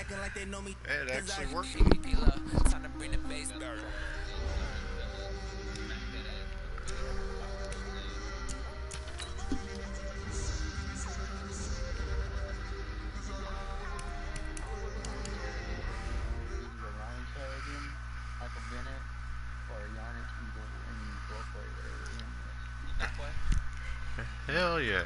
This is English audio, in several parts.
It actually worked. Time to bring the bass back. Hell yeah.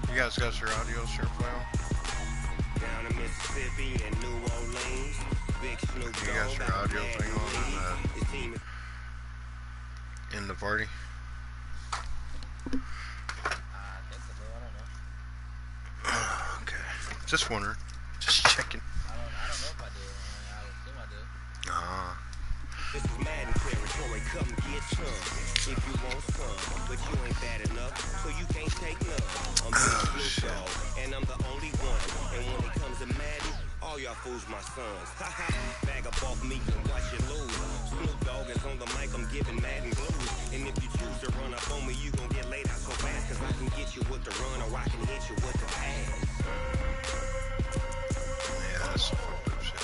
You guys got your audio share file? Down in Mississippi and New Orleans, Big Snoop You got your audio thing on in the party? Okay. Just wondering. Just checking. I don't know if I do. I would assume I do. Ah. This is Madden territory, come get some if you want some, but you ain't bad enough, so you can't take none. I'm Big Snoop Dogg, and I'm the only one, and when it comes to Madden, all y'all fools my sons. Haha, bag up off me and watch you lose. Snoop Dogg is on the mic, I'm giving Madden blues, and if you choose to run up on me, you gon' get laid out so fast, cause I can get you with the run, or I can hit you with the pass. Yeah, that's some fucked up shit.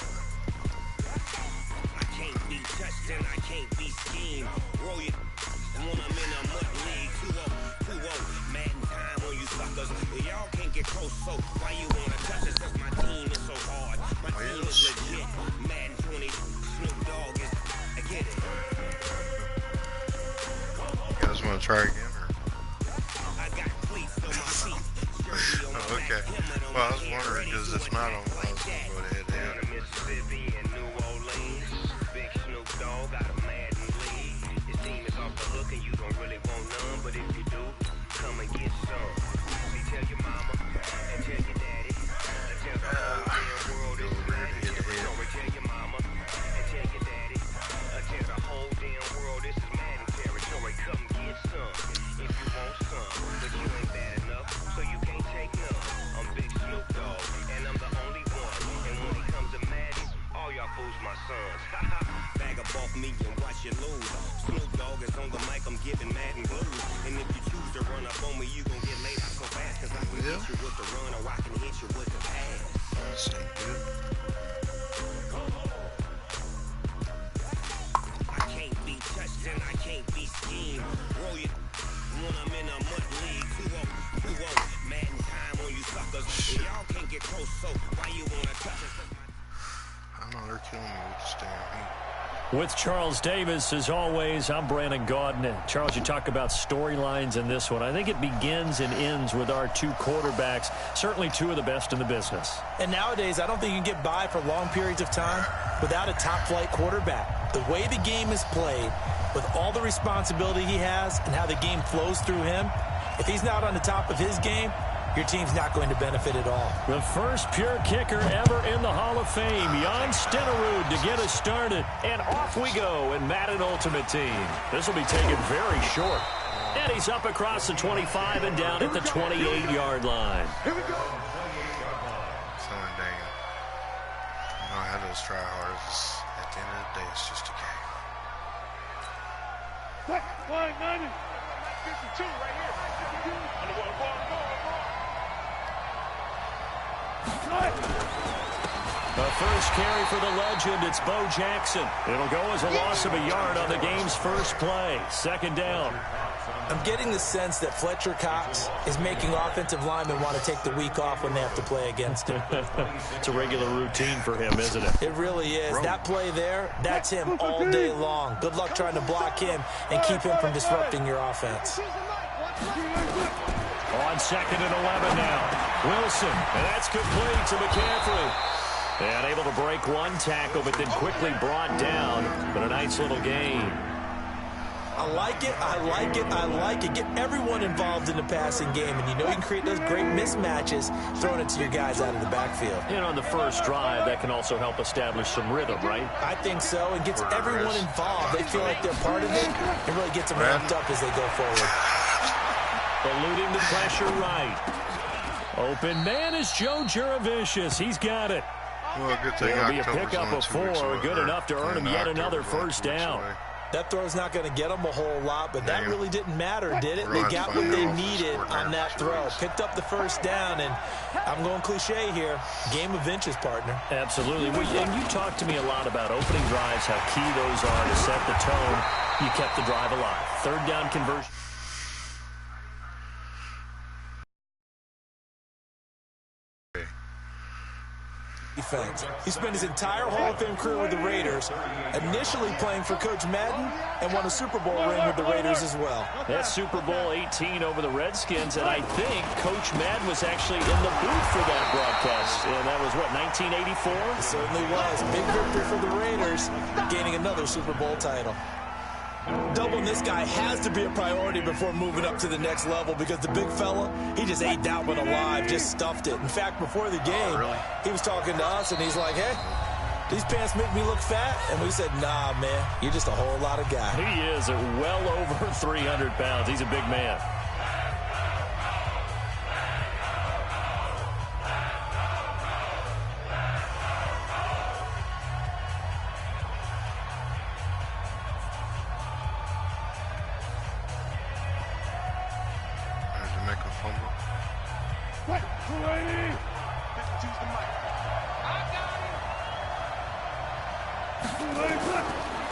I can't be touched and I can't be schemed. Roll it when I'm in a mud league. 2-0, Madden time on you suckers. Y'all can't get close, so why you wanna touch us? Cause my team is so hard. My team is legit. Madden 20, Snoop Dogg is. I get it. You guys wanna try again or? I got cleats on my feet. Oh, okay. Well, I was wondering because it's not on. I was gonna go ahead Down in Mississippi and New Orleans, Big Snoop Dogg got a Madden league. His team is off the hook and you don't really want none, but if you do, come and get some. See, tell your mama and tell your daddy, and tell the whole damn world it's Madden territory. Tell your mama and tell your daddy, and tell the whole damn world this is Madden territory. Come get some if you want some, but you ain't bad enough, so you can't take none. I'm Big Snoop Dogg, and I'm the only one. And when it comes to Madden, all y'all fools my sons. Bag up off me and watch you lose. Snoop Dogg is on the mic, I'm giving Madden blues. And if you choose to run up on me, you gon' get laid out so fast. Cause I can hit you with the run, or I can hit you with the pass. That's good. I can't be touched and I can't be schemed. Roll it when I'm in a mud league. 2-0, Madden time on you suckers. Y'all can't get close, so why you wanna touch us? I know they're killing me with this damn heat. With Charles Davis, as always, I'm Brandon Gaudin. Charles, you talk about storylines in this one. I think it begins and ends with our two quarterbacks, certainly two of the best in the business. And nowadays, I don't think you can get by for long periods of time without a top-flight quarterback. The way the game is played, with all the responsibility he has and how the game flows through him, if he's not on the top of his game, your team's not going to benefit at all. The first pure kicker ever in the Hall of Fame, Jan Stenerud, to get us started. And off we go in Madden Ultimate Team. This will be taken very short. And he's up across the 25 and down at the 28-yard line. Son, dang it. You know, I had those try hards. At the end of the day, it's just a game. Line 90. 52 right here. On the ball. The first carry for the legend, it's Bo Jackson. It'll go as a loss of a yard on the game's first play. Second down. I'm getting the sense that Fletcher Cox is making offensive linemen want to take the week off when they have to play against him. It's a regular routine for him, isn't it? It really is. That play there, that's him all day long. Good luck trying to block him and keep him from disrupting your offense. On second and 11 now. Wilson, and that's complete to McCaffrey. And able to break one tackle, but then quickly brought down. But a nice little gain. I like it. I like it. I like it. Get everyone involved in the passing game, and you know you can create those great mismatches throwing it to your guys out of the backfield. And on the first drive, that can also help establish some rhythm, right? I think so. It gets everyone involved. They feel like they're part of it. It really gets them ramped up as they go forward. Eluding the pressure right. Open man is Joe Juravicius. He's got it. Well, good thing It'll be a October's pickup only of 2 weeks 4, away, good enough to earn him yet another first down. That throw's not going to get them a whole lot, but that really didn't matter, did it? They Right, got what they needed on that throw. Picked up the first down, and I'm going cliche here. Game of inches, partner. Absolutely. And you talked to me a lot about opening drives, how key those are to set the tone. You kept the drive alive. Third down conversion. Defense. He spent his entire Hall of Fame career with the Raiders, initially playing for Coach Madden, and won a Super Bowl ring with the Raiders as well. That's Super Bowl 18 over the Redskins, and I think Coach Madden was actually in the booth for that broadcast. And that was, what, 1984? It certainly was. Big victory for the Raiders, gaining another Super Bowl title. Doubling this guy has to be a priority before moving up to the next level because the big fella, he just ate that one alive, just stuffed it. In fact, before the game, he was talking to us, and he's like, hey, these pants make me look fat? And we said, nah, man, you're just a whole lot of guy. He is at well over 300 pounds. He's a big man.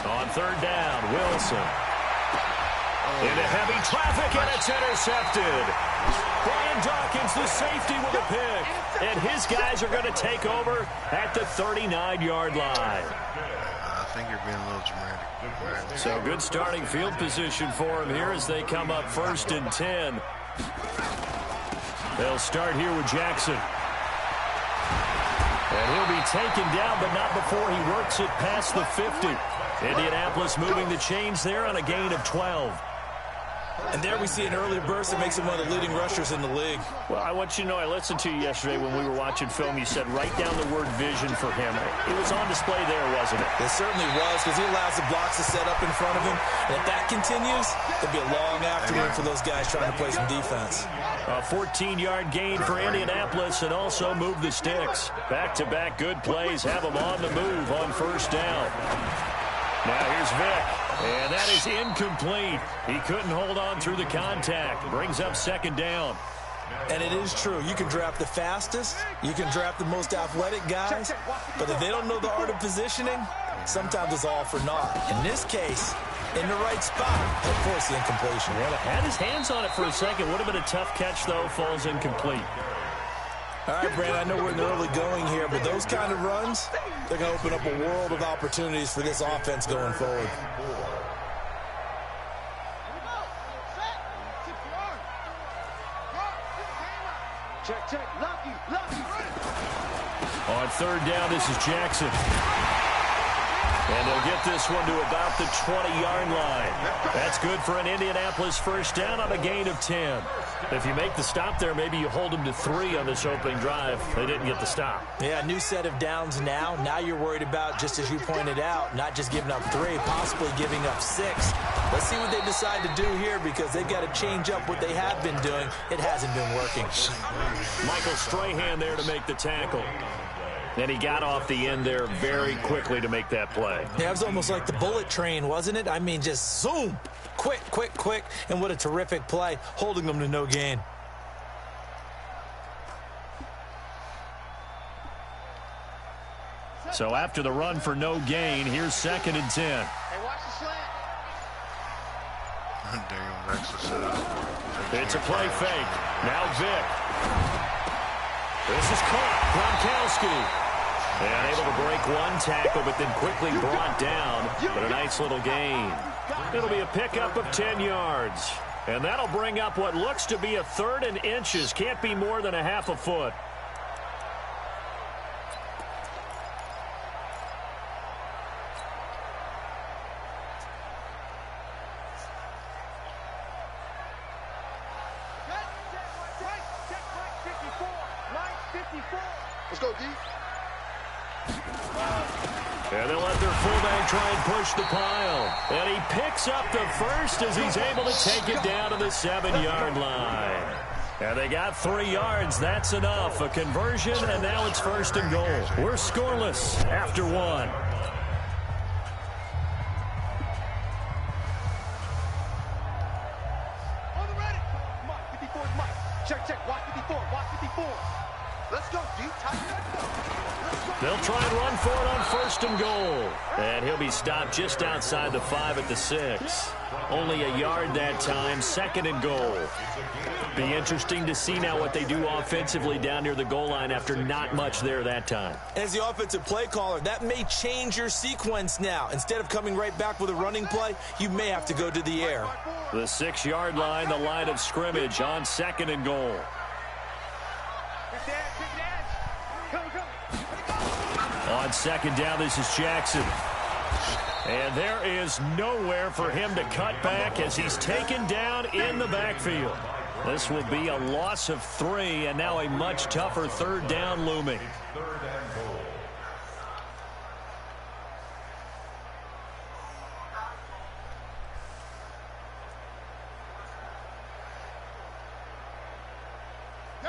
On third down, Wilson. Into heavy traffic, and it's intercepted. Brian Dawkins, the safety, with a pick. And his guys are going to take over at the 39-yard line. I think you're being a little dramatic. So good starting field position for him here as they come up 1st and 10. They'll start here with Jackson. And he'll be taken down, but not before he works it past the 50. Indianapolis moving the chains there on a gain of 12. And there we see an early burst that makes him one of the leading rushers in the league. Well, I want you to know, I listened to you yesterday when we were watching film. You said write down the word vision for him. It was on display there, wasn't it? It certainly was, because he allows the blocks to set up in front of him. And if that continues, there'll be a long afternoon for those guys trying to play some defense. A 14-yard gain for Indianapolis, and also move the sticks. Back-to-back good plays have them on the move on first down. Now here's Vick, and that is incomplete. He couldn't hold on through the contact. Brings up second down. And it is true. You can draft the fastest. You can draft the most athletic guys. But if they don't know the art of positioning, sometimes it's all for naught. In this case, in the right spot, of course the incompletion. Well, had his hands on it for a second. Would have been a tough catch, though. Falls incomplete. All right, Brand, I know we're in the early going here, but those kind of runs, they're going to open up a world of opportunities for this offense going forward. Check. Lucky. On third down, this is Jackson. And they'll get this one to about the 20-yard line. That's good for an Indianapolis first down on a gain of 10. If you make the stop there, maybe you hold them to 3 on this opening drive. They didn't get the stop. Yeah, new set of downs now. Now you're worried about, just as you pointed out, not just giving up 3, possibly giving up 6. Let's see what they decide to do here, because they've got to change up what they have been doing. It hasn't been working. Michael Strahan there to make the tackle. And he got off the end there very quickly to make that play. Yeah, it was almost like the bullet train, wasn't it? I mean, just zoom. Quick. And what a terrific play, holding them to no gain. So after the run for no gain, here's 2nd and 10. Hey, watch the slant. It's a play fake. Now Vick. This is caught. Gronkowski. And able to break one tackle, but then quickly brought down. But a nice little gain. It'll be a pickup of 10 yards. And that'll bring up what looks to be a 3rd and inches. Can't be more than a half a foot. Let's go, D. And they'll let their fullback try and push the pile. And he picks up the first as he's able to take it down to the 7-yard line. And they got 3 yards. That's enough. A conversion, and now it's 1st and goal. We're scoreless after 1. On the ready. Mike, 54 is Mike. Check. Watch 54. Watch 54. Let's go, D. They'll try and run for it on 1st and goal. And he'll be stopped just outside the 5 at the 6. Only a yard that time, 2nd and goal. Be interesting to see now what they do offensively down near the goal line after not much there that time. As the offensive play caller, that may change your sequence now. Instead of coming right back with a running play, you may have to go to the air. The 6-yard line, the line of scrimmage on 2nd and goal. On 2nd down, this is Jackson. And there is nowhere for him to cut back as he's taken down in the backfield. This will be a loss of 3, and now a much tougher 3rd down looming.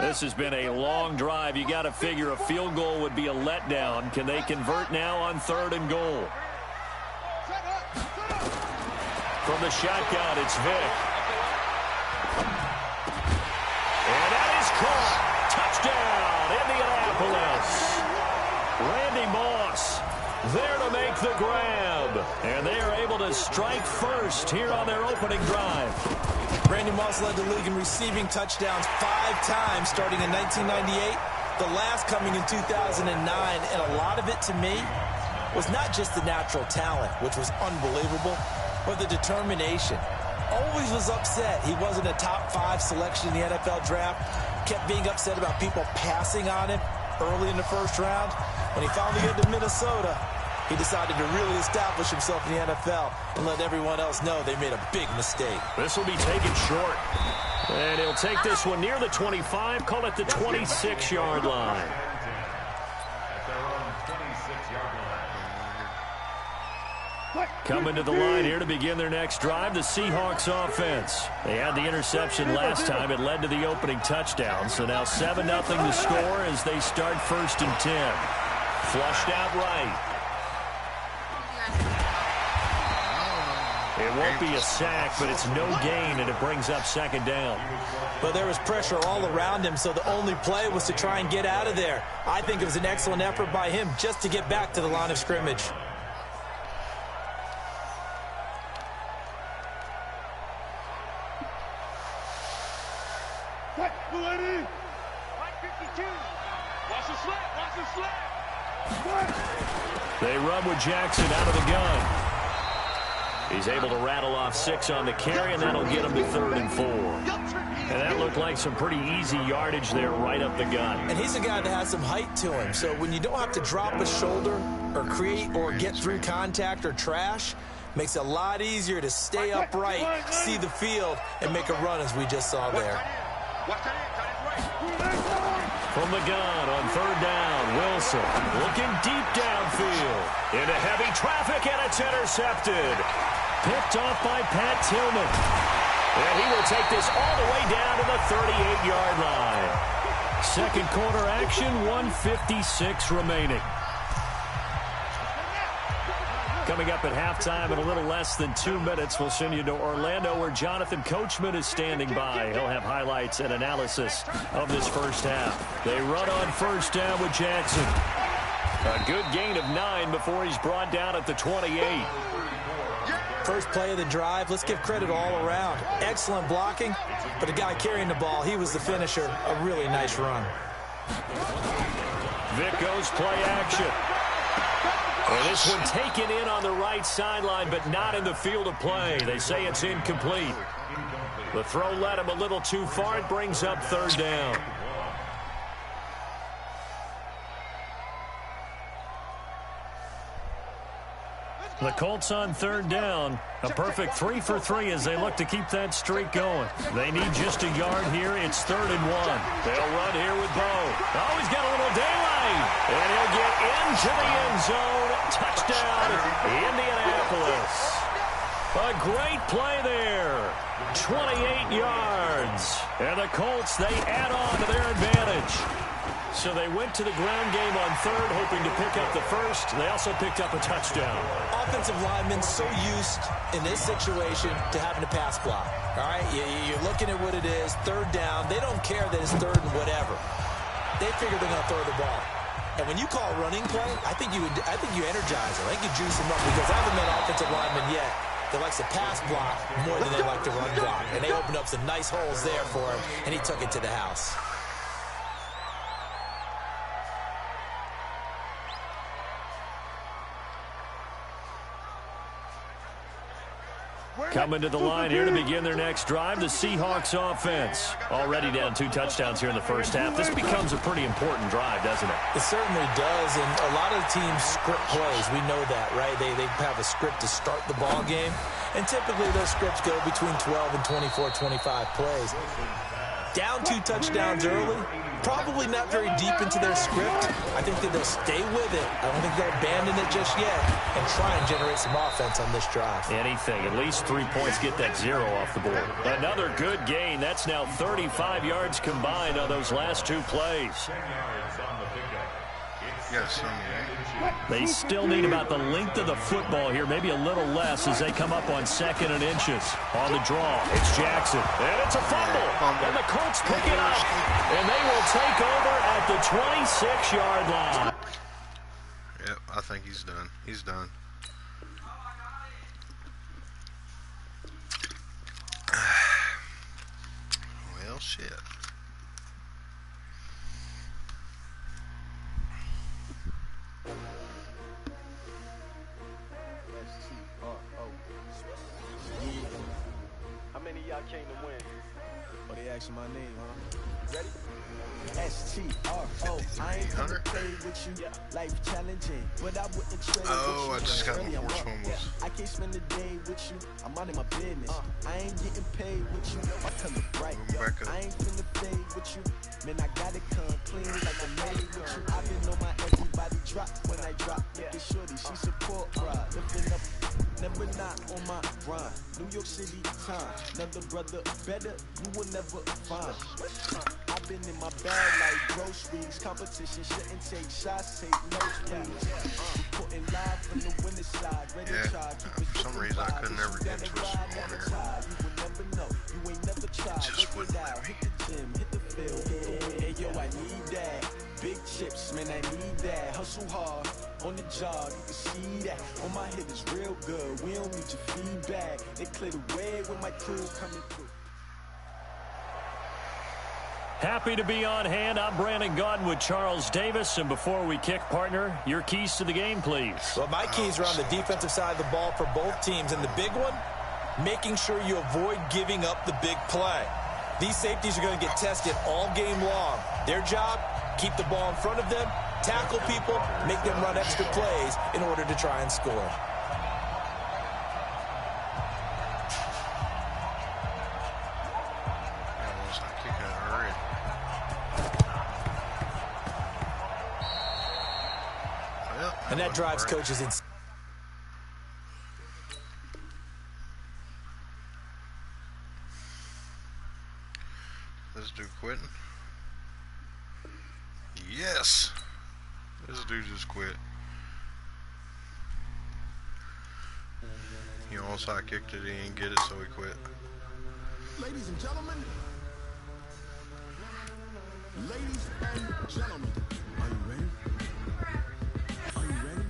This has been a long drive. You got to figure a field goal would be a letdown. Can they convert now on 3rd and goal? From the shotgun, it's Vick. And that is caught. Touchdown, Indianapolis. Randy Moss there to make the grab. And they are able to strike first here on their opening drive. Randy Moss led the league in receiving touchdowns 5 times starting in 1998, the last coming in 2009, and a lot of it to me was not just the natural talent, which was unbelievable, but the determination. Always was upset he wasn't a top 5 selection in the NFL draft, kept being upset about people passing on him early in the 1st round. When he finally got to Minnesota, he decided to really establish himself in the NFL and let everyone else know they made a big mistake. This will be taken short. And he'll take this one near the 25, call it the 26-yard line. Coming to the line here to begin their next drive, the Seahawks offense. They had the interception last time. It led to the opening touchdown. So now 7-0 to score as they start 1st and 10. Flushed out right. It won't be a sack, but it's no gain, and it brings up 2nd down. But there was pressure all around him, so the only play was to try and get out of there. I think it was an excellent effort by him just to get back to the line of scrimmage. They run with Jackson out of the gun. He's able to rattle off 6 on the carry, and that'll get him to 3rd and 4. And that looked like some pretty easy yardage there right up the gut. And he's a guy that has some height to him, so when you don't have to drop a shoulder or create or get through contact or trash, makes it a lot easier to stay upright, see the field, and make a run as we just saw there. From the gun on 3rd down, Wilson looking deep downfield. Into heavy traffic, and it's intercepted. Picked off by Pat Tillman. And he will take this all the way down to the 38-yard line. 2nd quarter action, 1:56 remaining. Coming up at halftime in a little less than 2 minutes, we'll send you to Orlando where Jonathan Coachman is standing by. He'll have highlights and analysis of this 1st half. They run on 1st down with Jackson. A good gain of 9 before he's brought down at the 28. First play of the drive, let's give credit all around. Excellent blocking, but the guy carrying the ball, he was the finisher. A really nice run. Vick goes play action. And this one taken in on the right sideline, but not in the field of play. They say it's incomplete. The throw led him a little too far. It brings up 3rd down. The Colts on 3rd down. A perfect 3 for 3 as they look to keep that streak going. They need just a yard here. It's 3rd and 1. They'll run here with Bo. Oh, he's got a little daylight. line, and he'll get into the end zone. Touchdown, Indianapolis. A great play there. 28 yards. And the Colts, they add on to their advantage. So they went to the ground game on third, hoping to pick up the first. They also picked up a touchdown. Offensive linemen so used in this situation to having to pass block. All right, you're looking at what it is, third down. They don't care that it's third and whatever. They figure they're going to throw the ball. And when you call a running play, I think you energize them. I think you juice them up because I haven't met an offensive lineman yet that likes to pass block more than they like to run block. And they opened up some nice holes there for him, and he took it to the house. Coming to the line here to begin their next drive, the Seahawks offense. Already down 2 touchdowns here in the first half. This becomes a pretty important drive, doesn't it? It certainly does, and a lot of teams script plays. We know that, right? They have a script to start the ball game, and typically those scripts go between 12 and 24, 25 plays. Down 2 touchdowns early, probably not very deep into their script. I think that they'll stay with it. I don't think they'll abandon it just yet and try and generate some offense on this drive. Anything, at least 3 points, get that 0 off the board. Another good gain. That's now 35 yards combined on those last 2 plays. Yes, They still need about the length of the football here, maybe a little less as they come up on 2nd and inches. On the draw, it's Jackson. And it's a fumble. And the Colts pick it up. And they will take over at the 26-yard line. Yep, I think he's done. He's done. Well, shit. How many of y'all came to win? Oh, they asking my name, huh? Ready? S-T-R-O. I ain't gonna play with you. Life challenging, but I wouldn't trade. Oh, I just got my force fumbles. I can't spend the day with you. I'm out of my business. I ain't getting paid with you. I color bright. I ain't finna fade with you. Man, I gotta come clean like a maid with you. I've been on my everybody drop when I drop. Look at shorty, she support ride. Lifting up, never not on my grind. New York City time. Another brother better, you will never find. I've been in my bag like groceries. Competition shouldn't take shots, take notes, please. Reporting live from the winning side. Ready to try. For some reason I could never get twisted on here. You will never know. You ain't never tried. Just wouldn't let me. Hit the gym, hit the field. Hey, yo, I need that. Big chips, man, I need that. Hustle hard on the job, you can see that. On my hit is real good. We don't need your feedback. They clear the way with my crew coming through. Happy to be on hand. I'm Brandon Gaudin with Charles Davis. And before we kick, partner, your keys to the game, please. Well, my keys are on the defensive side of the ball for both teams. And the big one, making sure you avoid giving up the big play. These safeties are going to get tested all game long. Their job, keep the ball in front of them, tackle people, make them run extra plays in order to try and score. And that drives coaches in. This dude quitting? Yes! This dude just quit. He almost high kicked it, he didn't get it, so he quit. Ladies and gentlemen. Ladies and gentlemen. Are you ready? Are you ready?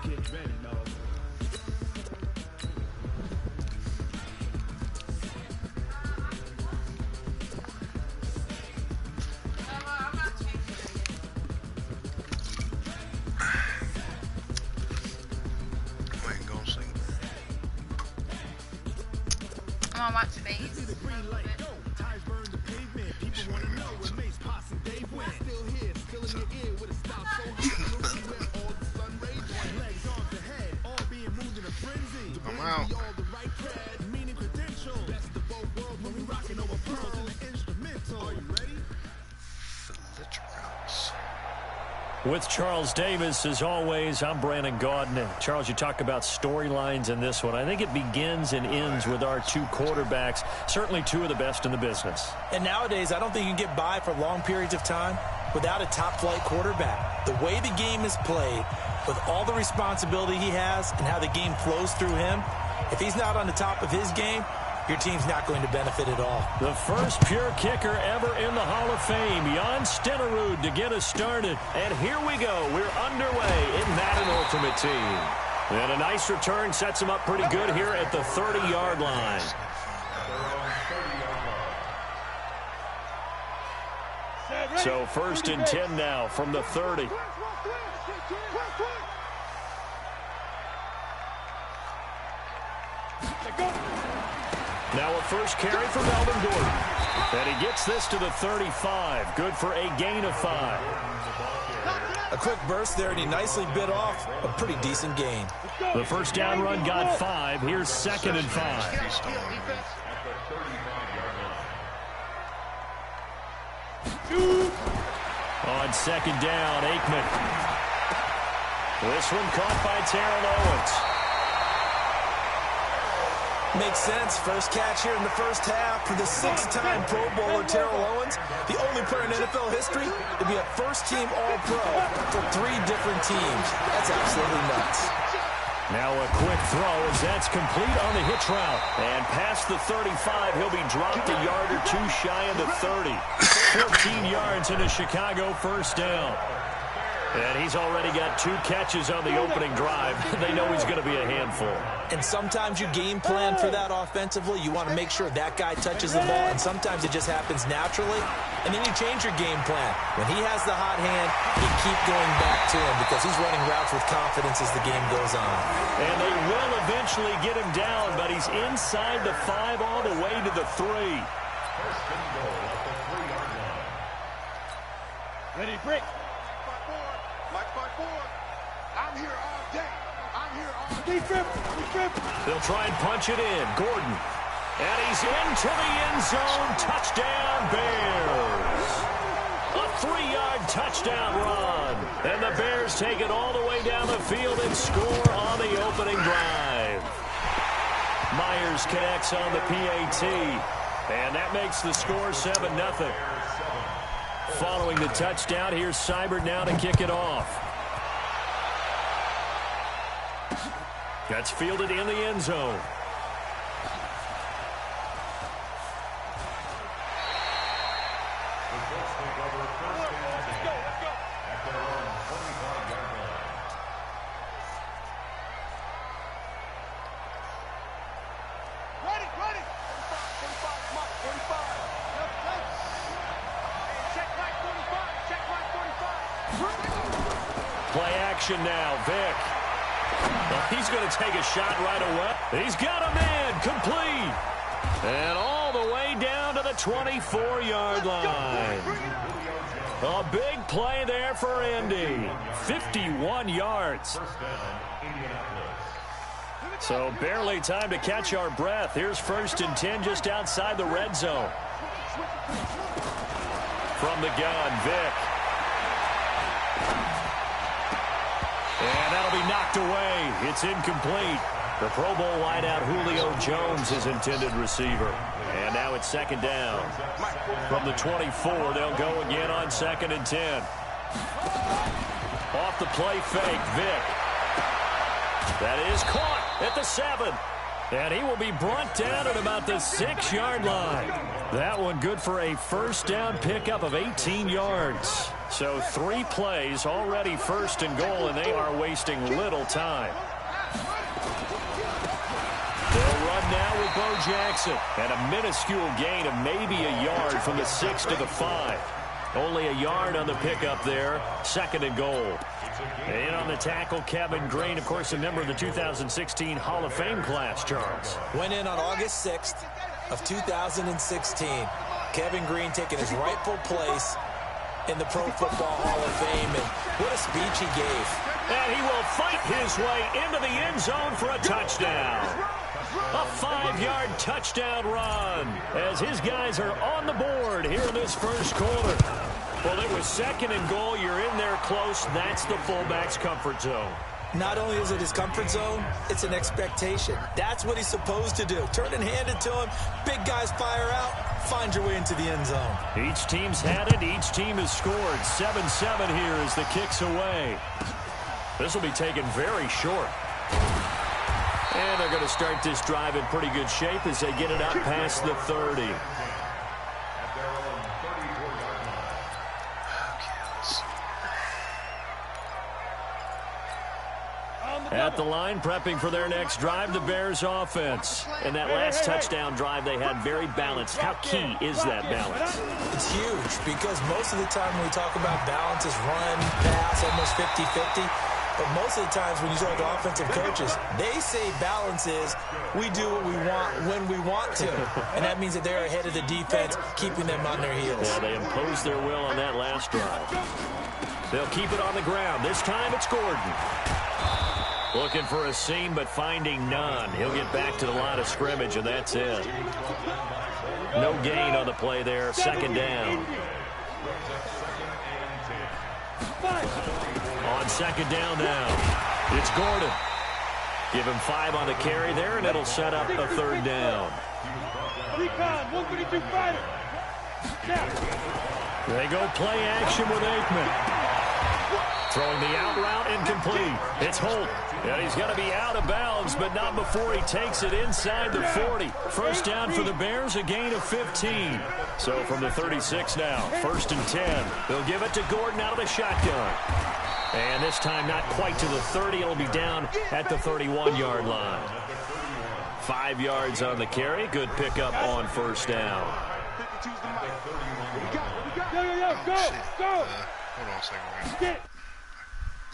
Get ready, dog. I'm gonna watch these. I'm out. Flitrounds. With Charles Davis, as always, I'm Brandon Gaudin. And Charles, you talk about storylines in this one. I think it begins and ends with our two quarterbacks, certainly two of the best in the business. And nowadays, I don't think you can get by for long periods of time without a top-flight quarterback. The way the game is played, with all the responsibility he has and how the game flows through him, if he's not on the top of his game, your team's not going to benefit at all. The first pure kicker ever in the Hall of Fame, Jan Stenerud, to get us started. And here we go. We're underway in Madden Ultimate Team. And a nice return sets him up pretty good here at the 30-yard line. So 1st and 10 now from the 30. Now a first carry for Melvin Gordon. And he gets this to the 35. Good for a gain of 5. A quick burst there, and he nicely bit off a pretty decent gain. The first down run got 5. Here's 2nd and 5. On 2nd down, Aikman. This one caught by Terrell Owens. Makes sense. First catch here in the first half for the 6-time Pro Bowler Terrell Owens, the only player in NFL history to be a first-team All-Pro for 3 different teams. That's absolutely nuts. Now a quick throw as that's complete on the hitch route. And past the 35, he'll be dropped a yard or 2 shy of the 30. 14 yards in a Chicago first down. And he's already got 2 catches on the opening drive. They know he's going to be a handful. And sometimes you game plan for that offensively. You want to make sure that guy touches the ball, and sometimes it just happens naturally. And then you change your game plan. When he has the hot hand, you keep going back to him because he's running routes with confidence as the game goes on. And they will eventually get him down, but he's inside the 5 all the way to the 3. Ready, break. I'm here all day. I'm here all day. They'll try and punch it in. Gordon. And he's into the end zone. Touchdown, Bears. A 3-yard touchdown run. And the Bears take it all the way down the field and score on the opening drive. Myers connects on the PAT. And that makes the score 7-0. Following the touchdown, here's Cyber now to kick it off. That's fielded in the end zone. Play action now, Vic. Well, he's going to take a shot right away. He's got a man complete. And all the way down to the 24-yard line. A big play there for Indy. 51 yards. So barely time to catch our breath. Here's 1st and 10 just outside the red zone. From the gun, Vic. And that'll be knocked away. It's incomplete. The Pro Bowl wideout Julio Jones is intended receiver. And now it's 2nd down. From the 24, they'll go again on 2nd and 10. Off the play fake, Vic. That is caught at the 7. And he will be brought down at about the 6-yard line. That one good for a first down pickup of 18 yards. So 3 plays, already 1st and goal, and they are wasting little time. They'll run now with Bo Jackson. And a minuscule gain of maybe a yard from the 6 to the 5. Only a yard on the pickup there. 2nd and goal. And on the tackle, Kevin Green, of course, a member of the 2016 Hall of Fame class, Charles. Went in on August 6th of 2016. Kevin Green taking his rightful place in the Pro Football Hall of Fame. And what a speech he gave. And he will fight his way into the end zone for a touchdown. A 5-yard touchdown run as his guys are on the board here in this first quarter. Well, it was 2nd and goal. You're in there close. That's the fullback's comfort zone. Not only is it his comfort zone, it's an expectation. That's what he's supposed to do. Turn and hand it to him. Big guys fire out. Find your way into the end zone. Each team's had it. Each team has scored. 7-7 here as the kick's away. This will be taken very short. And they're going to start this drive in pretty good shape as they get it out past the 30. At the line, prepping for their next drive, the Bears offense. And that last touchdown drive they had very balanced. How key is that balance? It's huge because most of the time when we talk about balance is run, pass, almost 50-50. But most of the times when you talk to offensive coaches, they say balance is we do what we want when we want to. And that means that they're ahead of the defense, keeping them on their heels. Yeah, they imposed their will on that last drive. They'll keep it on the ground. This time it's Gordon. Looking for a seam, but finding none. He'll get back to the line of scrimmage, and that's it. No gain on the play there. 2nd down. On 2nd down now, it's Gordon. Give him 5 on the carry there, and it'll set up a 3rd down. They go play action with Aikman. Throwing the out route, incomplete. It's Holt. And he's going to be out of bounds, but not before he takes it inside the 40. 1st down for the Bears, a gain of 15. So from the 36 now, 1st and 10. They'll give it to Gordon out of the shotgun. And this time not quite to the 30. It'll be down at the 31-yard line. 5 yards on the carry. Good pickup on 1st down. Hold on a second, man.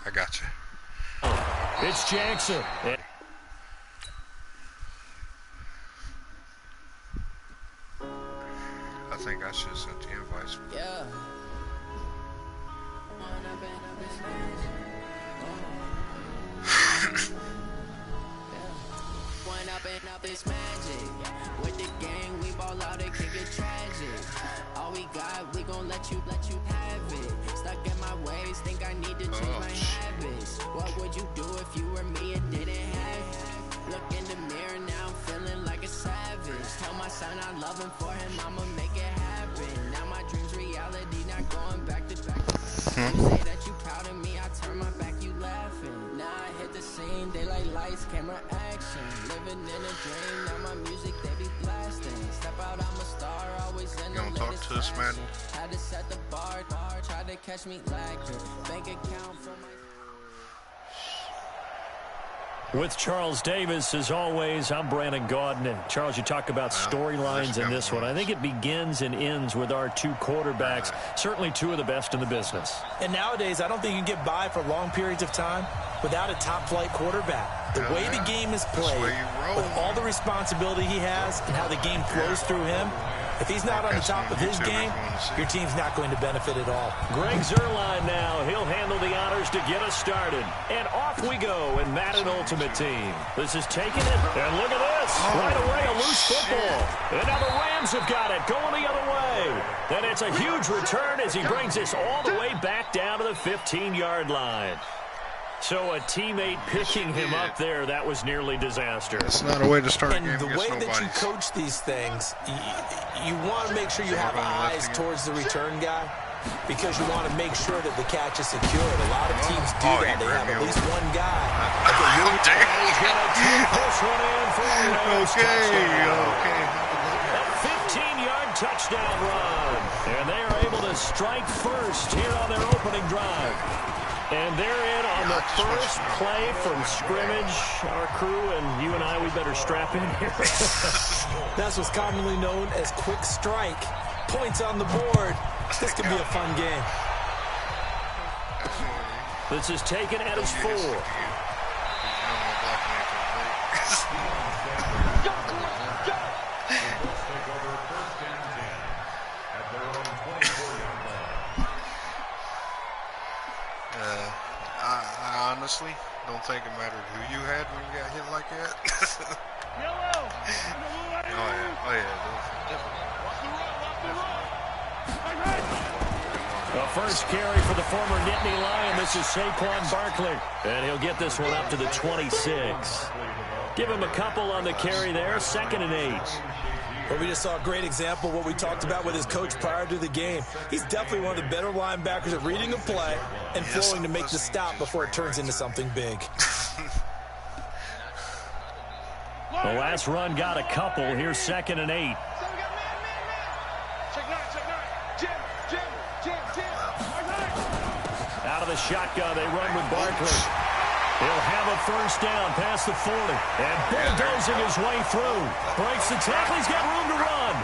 I got you. It's Jackson. I think I should have sent the invites. Yeah. Up is magic. With the gang, we ball out, it can get tragic. All we got, we gon' let you have it. Stuck in my ways, think I need to change my habits. What would you do if you were me and didn't have it? Look in the mirror, now I'm feeling like a savage. Tell my son I love him, for him I'ma make it happen. Now my dream's reality, not going back to back. You say that you proud of me, I turn my back, you laughing. Now I hit the scene, they like lights, camera, action. Living in a dream, now my music they be blasting. Step out, I'm a star, always in the talk to us, man? Had to set the bar, try to catch me lacking. Bank account for my... With Charles Davis, as always, I'm Brandon Gaudin. And Charles, you talk about storylines in this one. I think it begins and ends with our 2 quarterbacks, certainly 2 of the best in the business. And nowadays, I don't think you can get by for long periods of time without a top-flight quarterback. The way the game is played, with all the responsibility he has and how the game flows through him, if he's not on the top of his game, your team's not going to benefit at all. Greg Zuerlein now. He'll handle the honors to get us started. And off we go in Madden Ultimate Team. This is taking it. And look at this. Right away, a loose football. And now the Rams have got it. Going the other way. And it's a huge return as he brings this all the way back down to the 15-yard line. So a teammate picking him up there, that was nearly disaster. It's not a way to start a game against nobody. And the way that you nobody's. coach these things, you want to make sure you have eyes towards the return guy because you want to make sure that the catch is secured. A lot of teams do that. They have at least one guy. Okay. A 15-yard touchdown run. And they are able to strike first here on their opening drive. And they're in on the first play from scrimmage. Our crew and you and I, we better strap in here. That's what's commonly known as quick strike. Points on the board. This could be a fun game. This is taken at his 4. I honestly don't think it mattered who you had when you got hit like that. Oh yeah, definitely. A first carry for the former Nittany Lion. This is Saquon Barkley. And he'll get this one up to the 26. Give him a couple on the carry there. 2nd and 8. Well, we just saw a great example of what we talked about with his coach prior to the game. He's definitely one of the better linebackers at reading a play and flowing to make the stop before it turns into something big. The last run got a couple. Here's 2nd and 8. Out of the shotgun, they run with Barkley. He'll have a first down past the 40. And bulldozing his way through. Breaks the tackle. He's got room to run.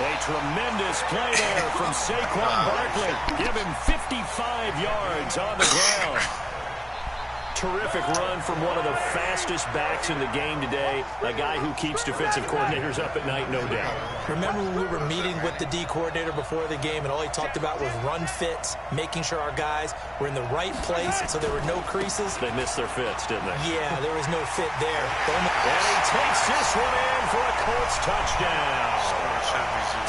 A tremendous play there from Saquon Barkley. Give him 55 yards on the ground. Terrific run from one of the fastest backs in the game today. A guy who keeps defensive coordinators up at night, no doubt. Remember when we were meeting with the D coordinator before the game and all he talked about was run fits, making sure our guys were in the right place so there were no creases? They missed their fits, didn't they? Yeah, there was no fit there. And he takes this one in for a Colts touchdown.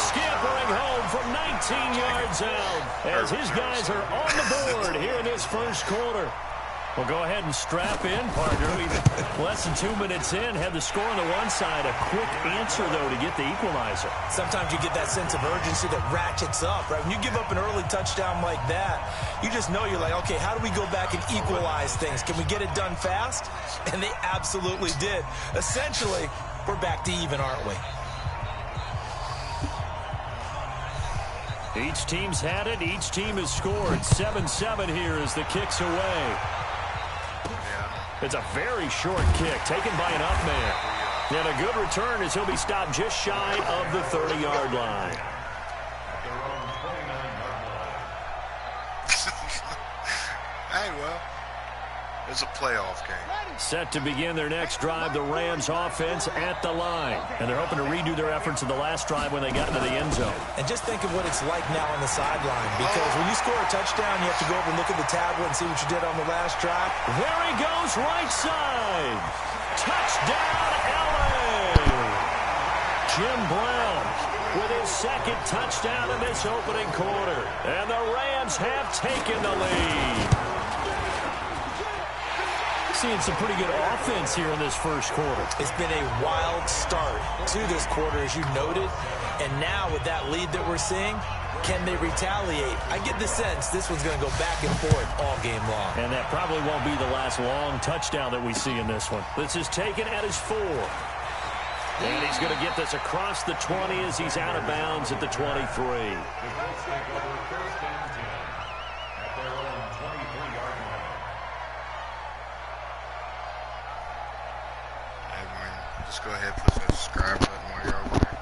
Scampering home from 19 yards out as his guys are on the board here in this first quarter. Well, go ahead and strap in, partner. We've less than 2 minutes in, had the score on the one side. A quick answer, though, to get the equalizer. Sometimes you get that sense of urgency that ratchets up, right? When you give up an early touchdown like that, you just know you're like, okay, how do we go back and equalize things? Can we get it done fast? And they absolutely did. Essentially, we're back to even, aren't we? Each team's had it. Each team has scored. 7-7 here as the kick's away. It's a very short kick taken by an up man. And a good return as he'll be stopped just shy of the 30-yard line. Hey, well, it's a playoff game. Set to begin their next drive, the Rams offense at the line. And they're hoping to redo their efforts in the last drive when they got into the end zone. And just think of what it's like now on the sideline. Because when you score a touchdown, you have to go over and look at the tablet and see what you did on the last drive. There he goes, right side. Touchdown, LA. Jim Brown with his second touchdown in this opening quarter. And the Rams have taken the lead. Seeing some pretty good offense here in this first quarter. It's been a wild start to this quarter, as you noted. And now with that lead that we're seeing, can they retaliate? I get the sense this one's going to go back and forth all game long. And that probably won't be the last long touchdown that we see in this one. This is taken at his 4. And he's going to get this across the 20 as he's out of bounds at the 23. Just go ahead and push that subscribe button while you're over there.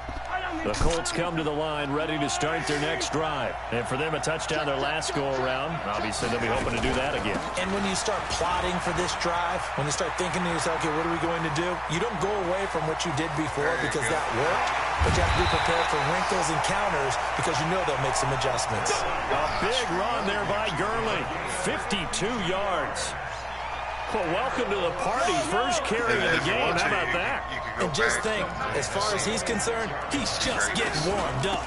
The Colts come to the line ready to start their next drive. And for them, a touchdown their last go-around. Obviously, they'll be hoping to do that again. And when you start plotting for this drive, when you start thinking to yourself, okay, what are we going to do? You don't go away from what you did before because that worked. But you have to be prepared for wrinkles and counters because you know they'll make some adjustments. A big run there by Gurley. 52 yards. Well, welcome to the party. First carry of the game. How about that? And just think, as far as he's concerned, he's just getting warmed up.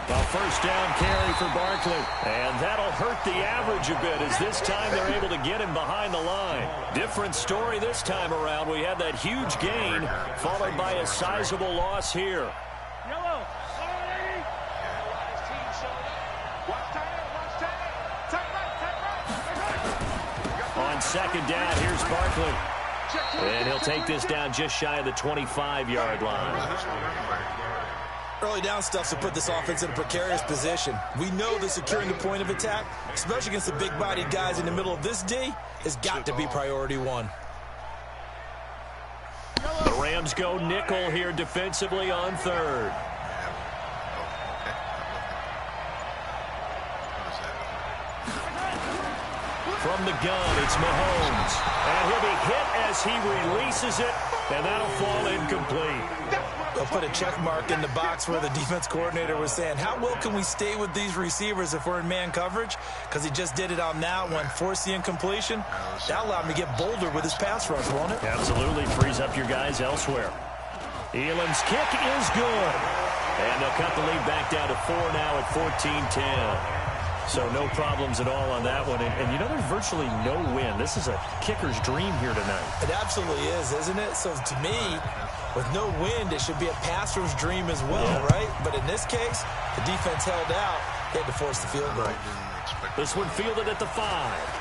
A first down carry for Barkley. And that'll hurt the average a bit as this time they're able to get him behind the line. Different story this time around. We had that huge gain followed by a sizable loss here. On second down, here's Barkley. And he'll take this down just shy of the 25-yard line. Early down stuff to put this offense in a precarious position. We know that securing the point of attack, especially against the big-bodied guys in the middle of this D, has got to be priority one. The Rams go nickel here defensively on third. From the gun, it's Mahomes. And he'll be hit as he releases it, and that'll fall incomplete. They'll put a check mark in the box where the defense coordinator was saying, how well can we stay with these receivers if we're in man coverage? Because he just did it on that one, forced the incompletion. That allowed him to get bolder with his pass rush, won't it? Absolutely frees up your guys elsewhere. Elam's kick is good. And they'll cut the lead back down to 4 now at 14-10. So no problems at all on that one. And you know, there's virtually no wind. This is a kicker's dream here tonight. It absolutely is, isn't it? So to me, with no wind, it should be a passer's dream as well, right? But in this case, the defense held out. They had to force the field goal. This one fielded at the 5.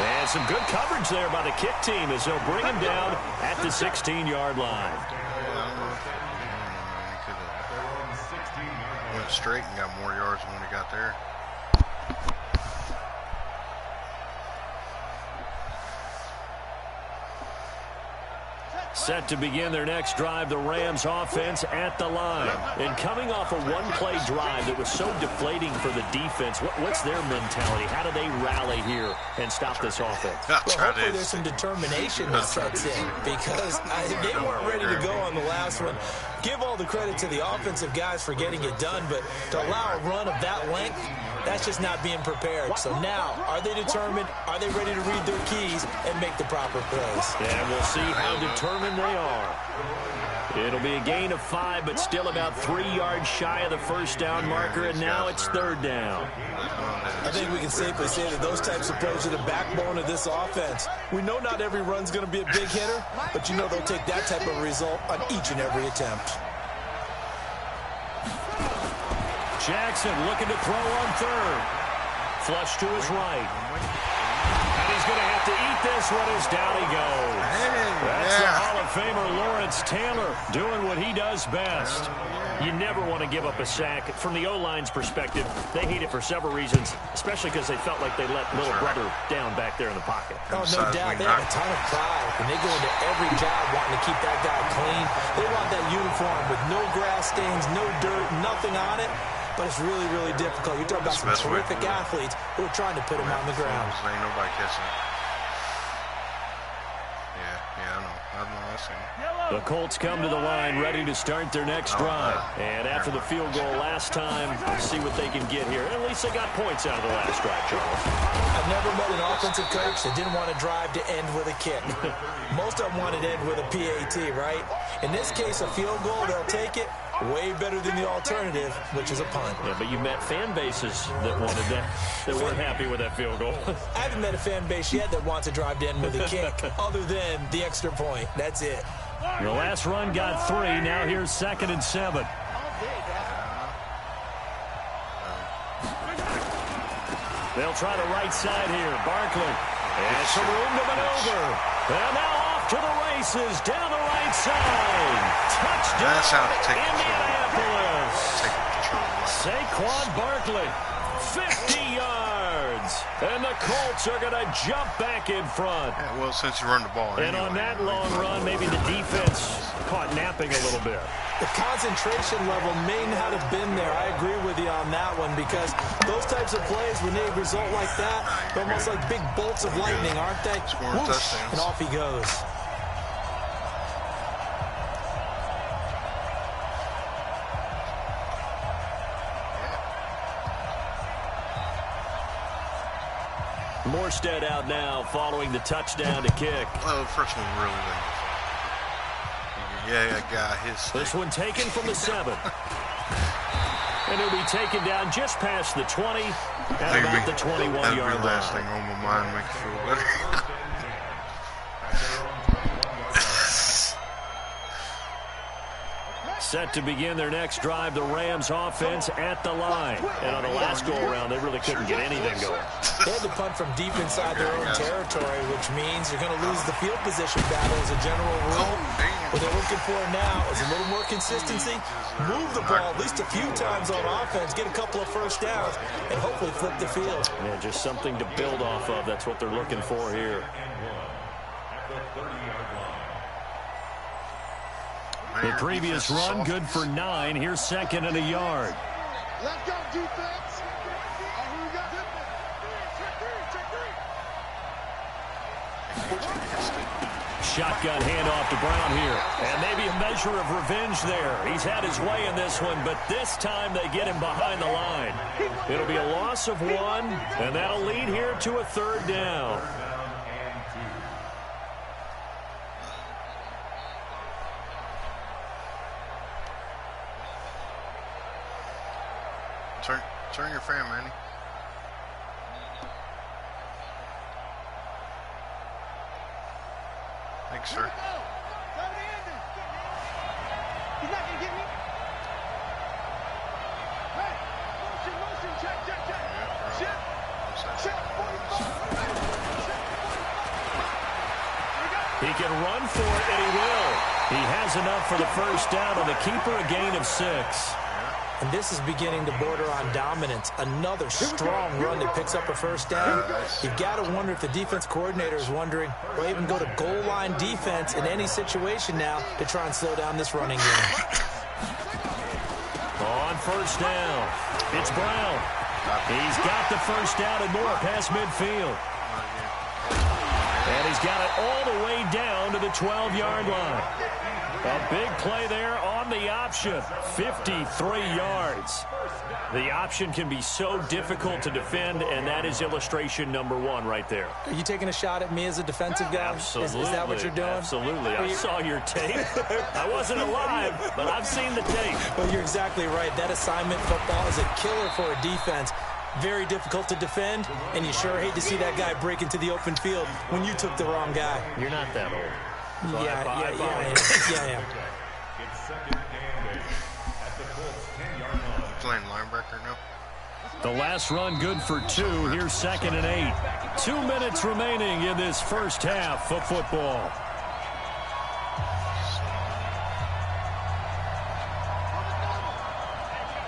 And some good coverage there by the kick team as they'll bring him down at the 16-yard line. Went straight and got more yards than when he got there. Set to begin their next drive, the Rams offense at the line. And coming off a one-play drive that was so deflating for the defense, what's their mentality? How do they rally here and stop this offense? Well, hopefully there's some determination that sets in because they weren't ready to go on the last one. Give all the credit to the offensive guys for getting it done, but to allow a run of that length, that's just not being prepared. So now, are they determined? Are they ready to read their keys and make the proper plays? And we'll see how determined they are. It'll be a gain of 5, but still about 3 yards shy of the first down marker, and now it's 3rd down. I think we can safely say that those types of plays are the backbone of this offense. We know not every run's going to be a big hitter, but you know they'll take that type of result on each and every attempt. Jackson looking to throw on 3rd. Flush to his right. And he's going to have to eat this one as down he goes. That's the Hall of Famer Lawrence Taylor doing what he does best. You never want to give up a sack. From the O-line's perspective, they hate it for several reasons, especially because they felt like they let little brother down back there in the pocket. Oh, no doubt. They have a ton of pride, and they go into every job wanting to keep that guy clean. They want that uniform with no grass stains, no dirt, nothing on it. But it's really, really difficult. You're talking about some terrific athletes who are trying to put him on the ground. Ain't nobody catching it. Yeah, I know. The Colts come to the line ready to start their next drive. And after the field goal last time, see what they can get here. At least they got points out of the last drive, Charles. I've never met an offensive coach that didn't want to drive to end with a kick. Most of them wanted to end with a PAT, right? In this case, a field goal, they'll take it. Way better than the alternative, which is a punt. Yeah, but you met fan bases that wanted that, that weren't happy with that field goal. I haven't met a fan base yet that wants to drive to end with a kick, other than the extra point. That's it. The last run got 3. Now here's 2nd and 7. They'll try the right side here. Barkley. And some room to maneuver. And now off to the races down the right side. Touchdown, Indianapolis. Saquon Barkley, 50 yards. And the Colts are going to jump back in front. Yeah, well, since you run the ball. And on that long run, maybe the defense caught napping a little bit. The concentration level may not have been there. I agree with you on that one because those types of plays, when they result like that, they're almost like big bolts of lightning, aren't they? Whoosh, and off he goes. Morstead out now following the touchdown to kick. Well, the first one really late. Yeah, got his stick. This one taken from the 7. And he'll be taken down just past the 20 at about the 21-yard line. That'd be the last thing on my mind, make you feel better. Set to begin their next drive, the Rams offense at the line. And on the last go-around, they really couldn't get anything going. They had to punt from deep inside their own territory, which means you're going to lose the field position battle as a general rule. What they're looking for now is a little more consistency, move the ball at least a few times on offense, get a couple of first downs, and hopefully flip the field. Yeah, just something to build off of. That's what they're looking for here. The previous run, good for 9. Here's 2nd and a yard. Let's go, defense. Shotgun handoff to Brown here. And maybe a measure of revenge there. He's had his way in this one, but this time they get him behind the line. It'll be a loss of 1, and that'll lead here to a 3rd down. Turn your fan, Manny. Thanks, sir. He's not gonna get me. Hey, motion, check. Check. He can run for it, and he will. He has enough for the first down, and the keeper a gain of 6. And this is beginning to border on dominance. Another strong run that picks up a first down. You've got to wonder if the defense coordinator is wondering, will even go to goal line defense in any situation now to try and slow down this running game. On first down, it's Brown. He's got the first down and more past midfield. And he's got it all the way down to the 12-yard line. A big play there on the option, 53 yards. The option can be so difficult to defend, and that is illustration number 1 right there. Are you taking a shot at me as a defensive guy? Absolutely. Is that what you're doing? Absolutely. I saw your tape. I wasn't alive, but I've seen the tape. Well, you're exactly right. That assignment football is a killer for a defense. Very difficult to defend, and you sure hate to see that guy break into the open field when you took the wrong guy. You're not that old. So yeah. Playing linebacker now. The last run good for 2. Here's 2nd and 8. 2 minutes remaining in this first half of football.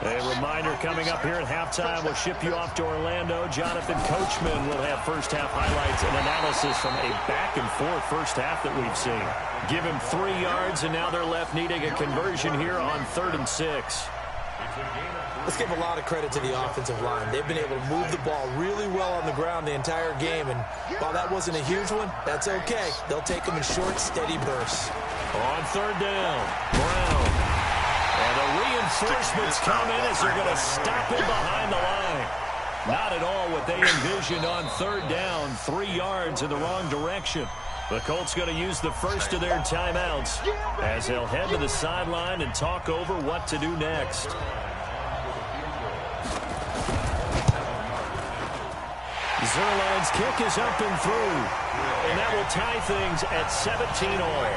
A reminder coming up here at halftime, we'll ship you off to Orlando. Jonathan Coachman will have first half highlights and analysis from a back-and-forth first half that we've seen. Give him 3 yards, and now they're left needing a conversion here on 3rd and 6. Let's give a lot of credit to the offensive line. They've been able to move the ball really well on the ground the entire game, and while that wasn't a huge one, that's okay. They'll take them in short, steady bursts. On 3rd down, Brown. And the reinforcements come in as they're going to stop him behind the line. Not at all what they envisioned on 3rd down. 3 yards in the wrong direction. The Colts going to use the first of their timeouts as they'll head to the sideline and talk over what to do next. Zerline's kick is up and through. And that will tie things at 17 all.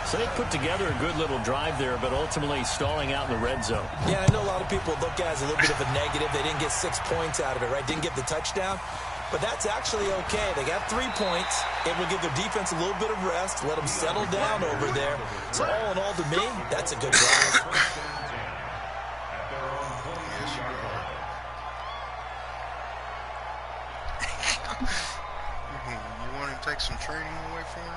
So they put together a good little drive there, but ultimately stalling out in the red zone. Yeah, I know a lot of people look at it as a little bit of a negative. They didn't get 6 points out of it, right? Didn't get the touchdown. But that's actually okay. They got 3 points. It will give their defense a little bit of rest, let them settle down over there. So all in all, to me, that's a good drive. You want to take some training away from him?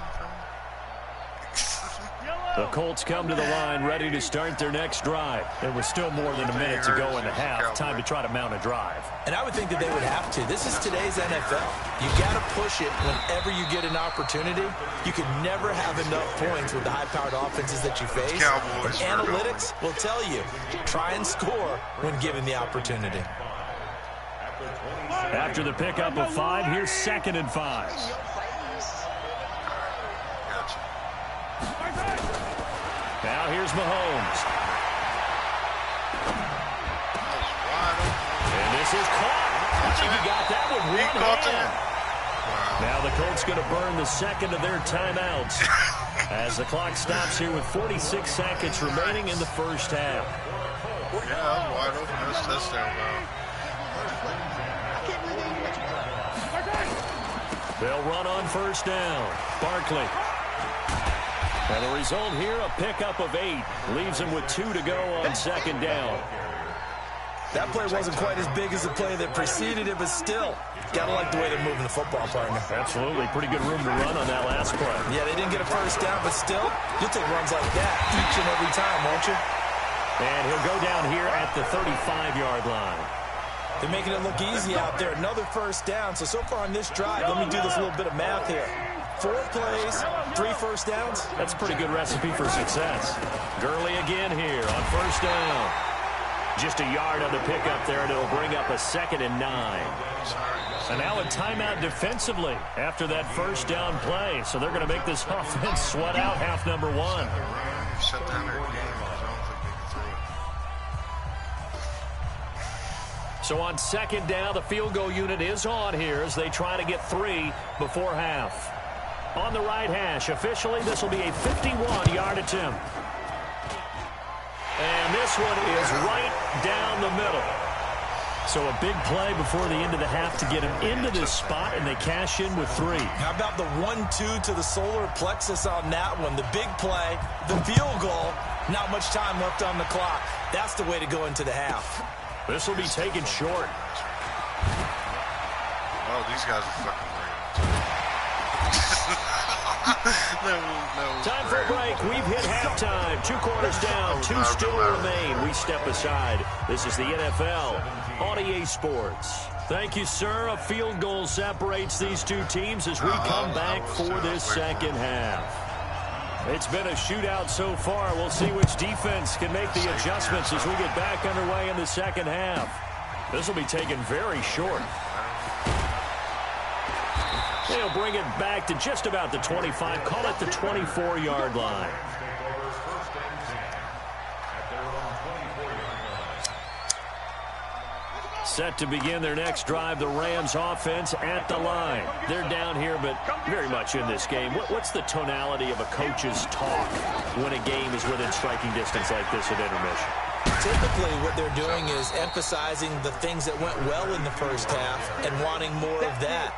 The Colts come to the line ready to start their next drive. There was still more than a minute to go in the half. Time to try to mount a drive. And I would think that they would have to. This is today's NFL. You got to push it whenever you get an opportunity. You can never have enough points with the high-powered offenses that you face. Cowboys, and analytics will tell you, try and score when given the opportunity. After the pickup of 5, here's 2nd and 5. Now here's Mahomes. And this is caught. I think he got that with one hand. Now the Colts going to burn the 2nd of their timeouts as the clock stops here with 46 seconds remaining in the first half. Yeah, that was wide open. That's touchdown, They'll run on first down. Barkley. And the result here, a pickup of 8. Leaves him with 2 to go on 2nd down. That play wasn't quite as big as the play that preceded it, but still, gotta like the way they're moving the football, partner. Absolutely. Pretty good room to run on that last play. Yeah, they didn't get a first down, but still, you'll take runs like that each and every time, won't you? And he'll go down here at the 35-yard line. They're making it look easy out there. Another first down. So far on this drive, let me do this little bit of math here. 4 plays, 3 first downs. That's a pretty good recipe for success. Gurley again here on first down. Just a yard on the pickup there, and it'll bring up a 2nd and 9. And now a timeout defensively after that first down play. So they're going to make this offense sweat out half number 1. Shut down their game. I don't think they can throw it. So on second down, the field goal unit is on here as they try to get 3 before half. On the right hash, officially, this will be a 51-yard attempt. And this one is right down the middle. So a big play before the end of the half to get him into this spot, and they cash in with 3. How about the 1-2 to the solar plexus on that one? The big play, the field goal, not much time left on the clock. That's the way to go into the half. This will be taken short. Oh, these guys are fucking great. Time for a break. We've hit halftime. 2 quarters down. 2 still remain. We step aside. This is the NFL on EA Sports. Thank you, sir. A field goal separates these two teams as we come back for this second half. It's been a shootout so far. We'll see which defense can make the adjustments as we get back underway in the second half. This will be taken very short. They'll bring it back to just about the 25, call it the 24-yard line. Set to begin their next drive, the Rams offense at the line. They're down here, but very much in this game. What's the tonality of a coach's talk when a game is within striking distance like this at intermission? Typically, what they're doing is emphasizing the things that went well in the first half and wanting more of that.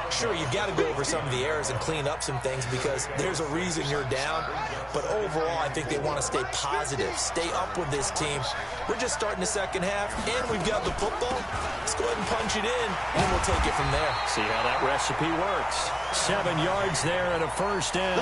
Sure, you've got to go over some of the errors and clean up some things because there's a reason you're down. But overall, I think they want to stay positive, stay up with this team. We're just starting the second half, and we've got the football. Let's go ahead and punch it in, and we'll take it from there. See how that recipe works. 7 yards there and a first down.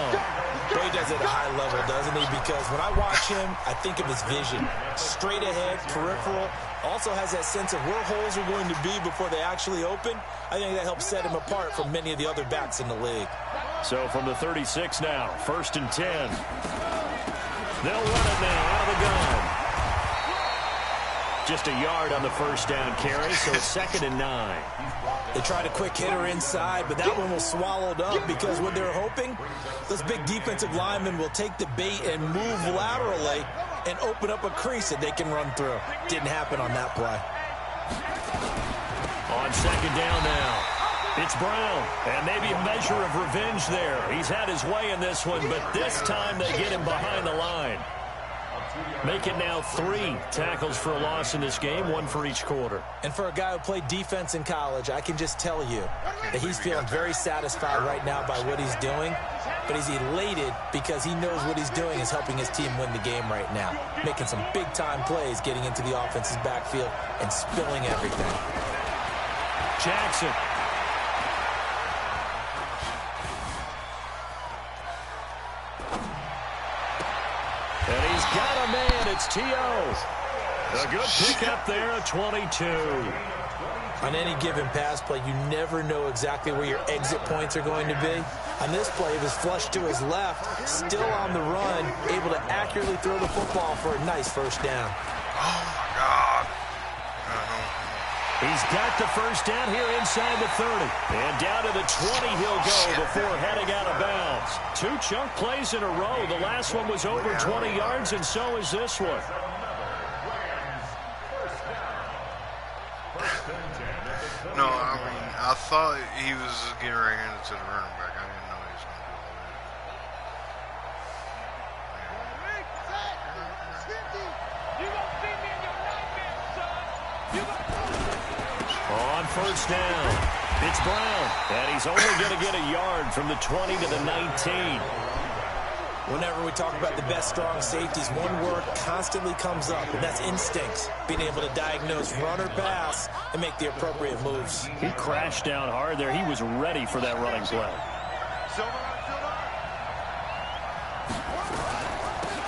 Bray does it at a high level, doesn't he? Because when I watch him, I think of his vision. Straight ahead, peripheral. Also has that sense of where holes are going to be before they actually open. I think that helps set him apart from many of the other backs in the league. So from the 36 now, 1st and 10. They'll run it now out of the gun. Just a yard on the first down carry, so it's 2nd and 9. They tried a quick hitter inside, but that one was swallowed up because what they're hoping, those big defensive linemen will take the bait and move laterally and open up a crease that they can run through. Didn't happen on that play. On 2nd down now, it's Brown, and maybe a measure of revenge there. He's had his way in this one, but this time they get him behind the line. Make it now 3 tackles for a loss in this game, 1 for each quarter. And for a guy who played defense in college, I can just tell you that he's feeling very satisfied right now by what he's doing. But he's elated because he knows what he's doing is helping his team win the game right now. Making some big-time plays, getting into the offense's backfield and spilling everything. Jackson. And he's got a man. It's T.O. A good pickup there at 22. On any given pass play, you never know exactly where your exit points are going to be. On this play, it was flushed to his left, still on the run, able to accurately throw the football for a nice first down. Oh, my God. He's got the first down here inside the 30. And down to the 20 he'll go before heading out of bounds. 2 chunk plays in a row. The last one was over 20 yards, and so is this one. No, I mean, I thought he was getting ready to hand it to the running back. I didn't know he was going to do all On first down, it's Brown, and he's only going to get a yard from the 20 to the 19. Whenever we talk about the best strong safeties, one word constantly comes up, and that's instincts. Being able to diagnose run or pass and make the appropriate moves. He crashed down hard there. He was ready for that running play.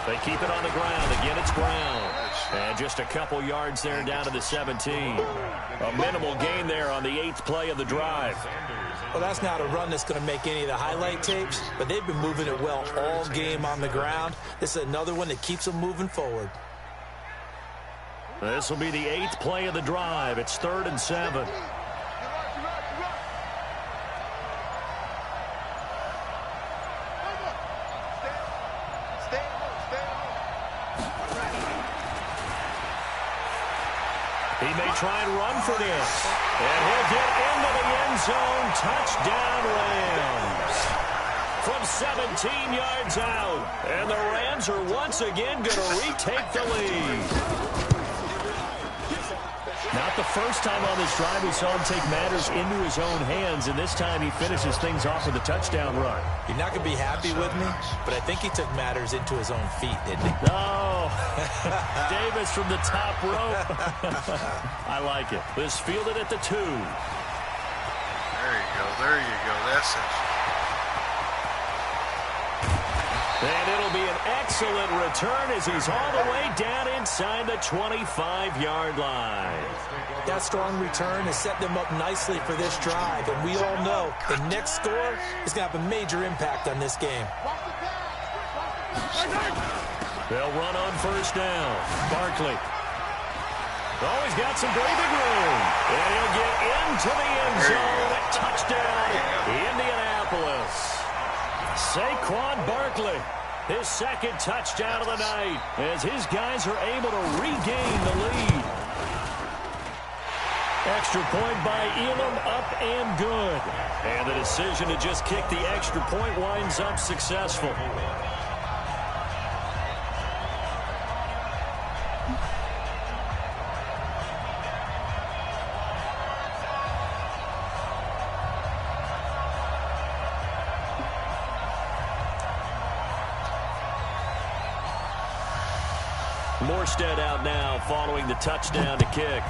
They keep it on the ground. Again, it's Brown. And just a couple yards there down to the 17. A minimal gain there on the 8th play of the drive. Well, that's not a run that's going to make any of the highlight tapes, but they've been moving it well all game on the ground. This is another one that keeps them moving forward. This will be the 8th play of the drive. It's 3rd and 7. He may try and run for this. And he'll get into the end zone. Touchdown, Rams. From 17 yards out. And the Rams are once again going to retake the lead. Not the first time on this drive we saw him take matters into his own hands, and this time he finishes things off with a touchdown run. You're not going to be happy with me, but I think he took matters into his own feet, didn't he? Oh, Davis from the top rope. I like it. This fielded at the 2. There you go. There you go. That's it. And it'll be an excellent return as he's all the way down inside the 25-yard line. That strong return has set them up nicely for this drive, and we all know the next score is going to have a major impact on this game. They'll run on first down. Barkley. Oh, he's got some breathing room. And he'll get into the end zone. Touchdown, Indianapolis. Saquon Barkley, his second touchdown of the night, as his guys are able to regain the lead. Extra point by Elam, up and good. And the decision to just kick the extra point winds up successful. Morstead out now following the touchdown to kick.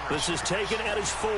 This is taken at his 4.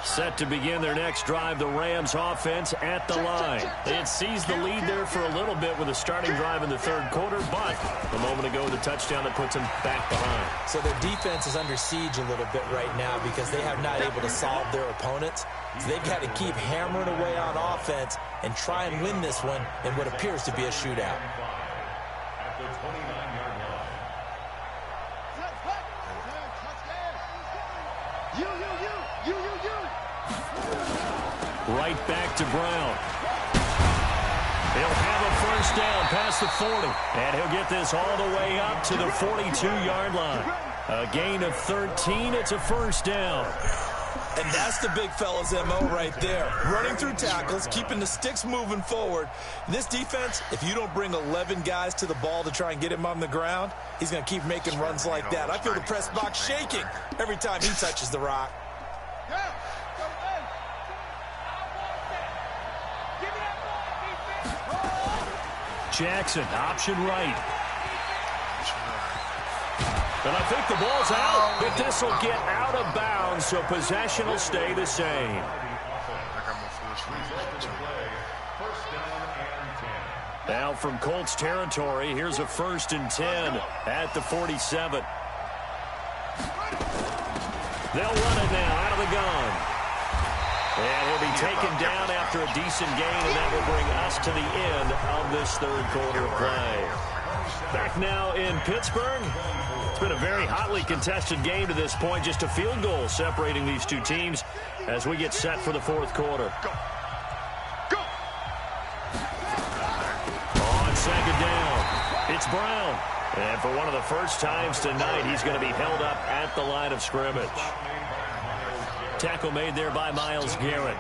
Set to begin their next drive, the Rams offense at the line. They had seized the lead there for a little bit with a starting drive in the third quarter, but a moment ago the touchdown that puts them back behind. So their defense is under siege a little bit right now because they have not able to solve their opponents. So they've got to keep hammering away on offense and try and win this one in what appears to be a shootout. At the 29-yard line. Right back to Brown. He'll have a first down past the 40. And he'll get this all the way up to the 42-yard line. A gain of 13. It's a first down. And that's the big fella's MO right there. Running through tackles, keeping the sticks moving forward. This defense, if you don't bring 11 guys to the ball to try and get him on the ground, he's going to keep making runs like that. I feel the press box shaking every time he touches the rock. Jackson, option right. And I think the ball's out, but this will get out of bounds, so possession will stay the same. Now from Colts territory, here's a 1st and 10 at the 47. They'll run it now out of the gun. And he'll be taken down after a decent gain, and that will bring us to the end of this third quarter play. Back now in Pittsburgh. It's been a very hotly contested game to this point. Just a field goal separating these two teams as we get set for the fourth quarter. On second down, it's Brown. And for one of the first times tonight, he's going to be held up at the line of scrimmage. Tackle made there by Myles Garrett.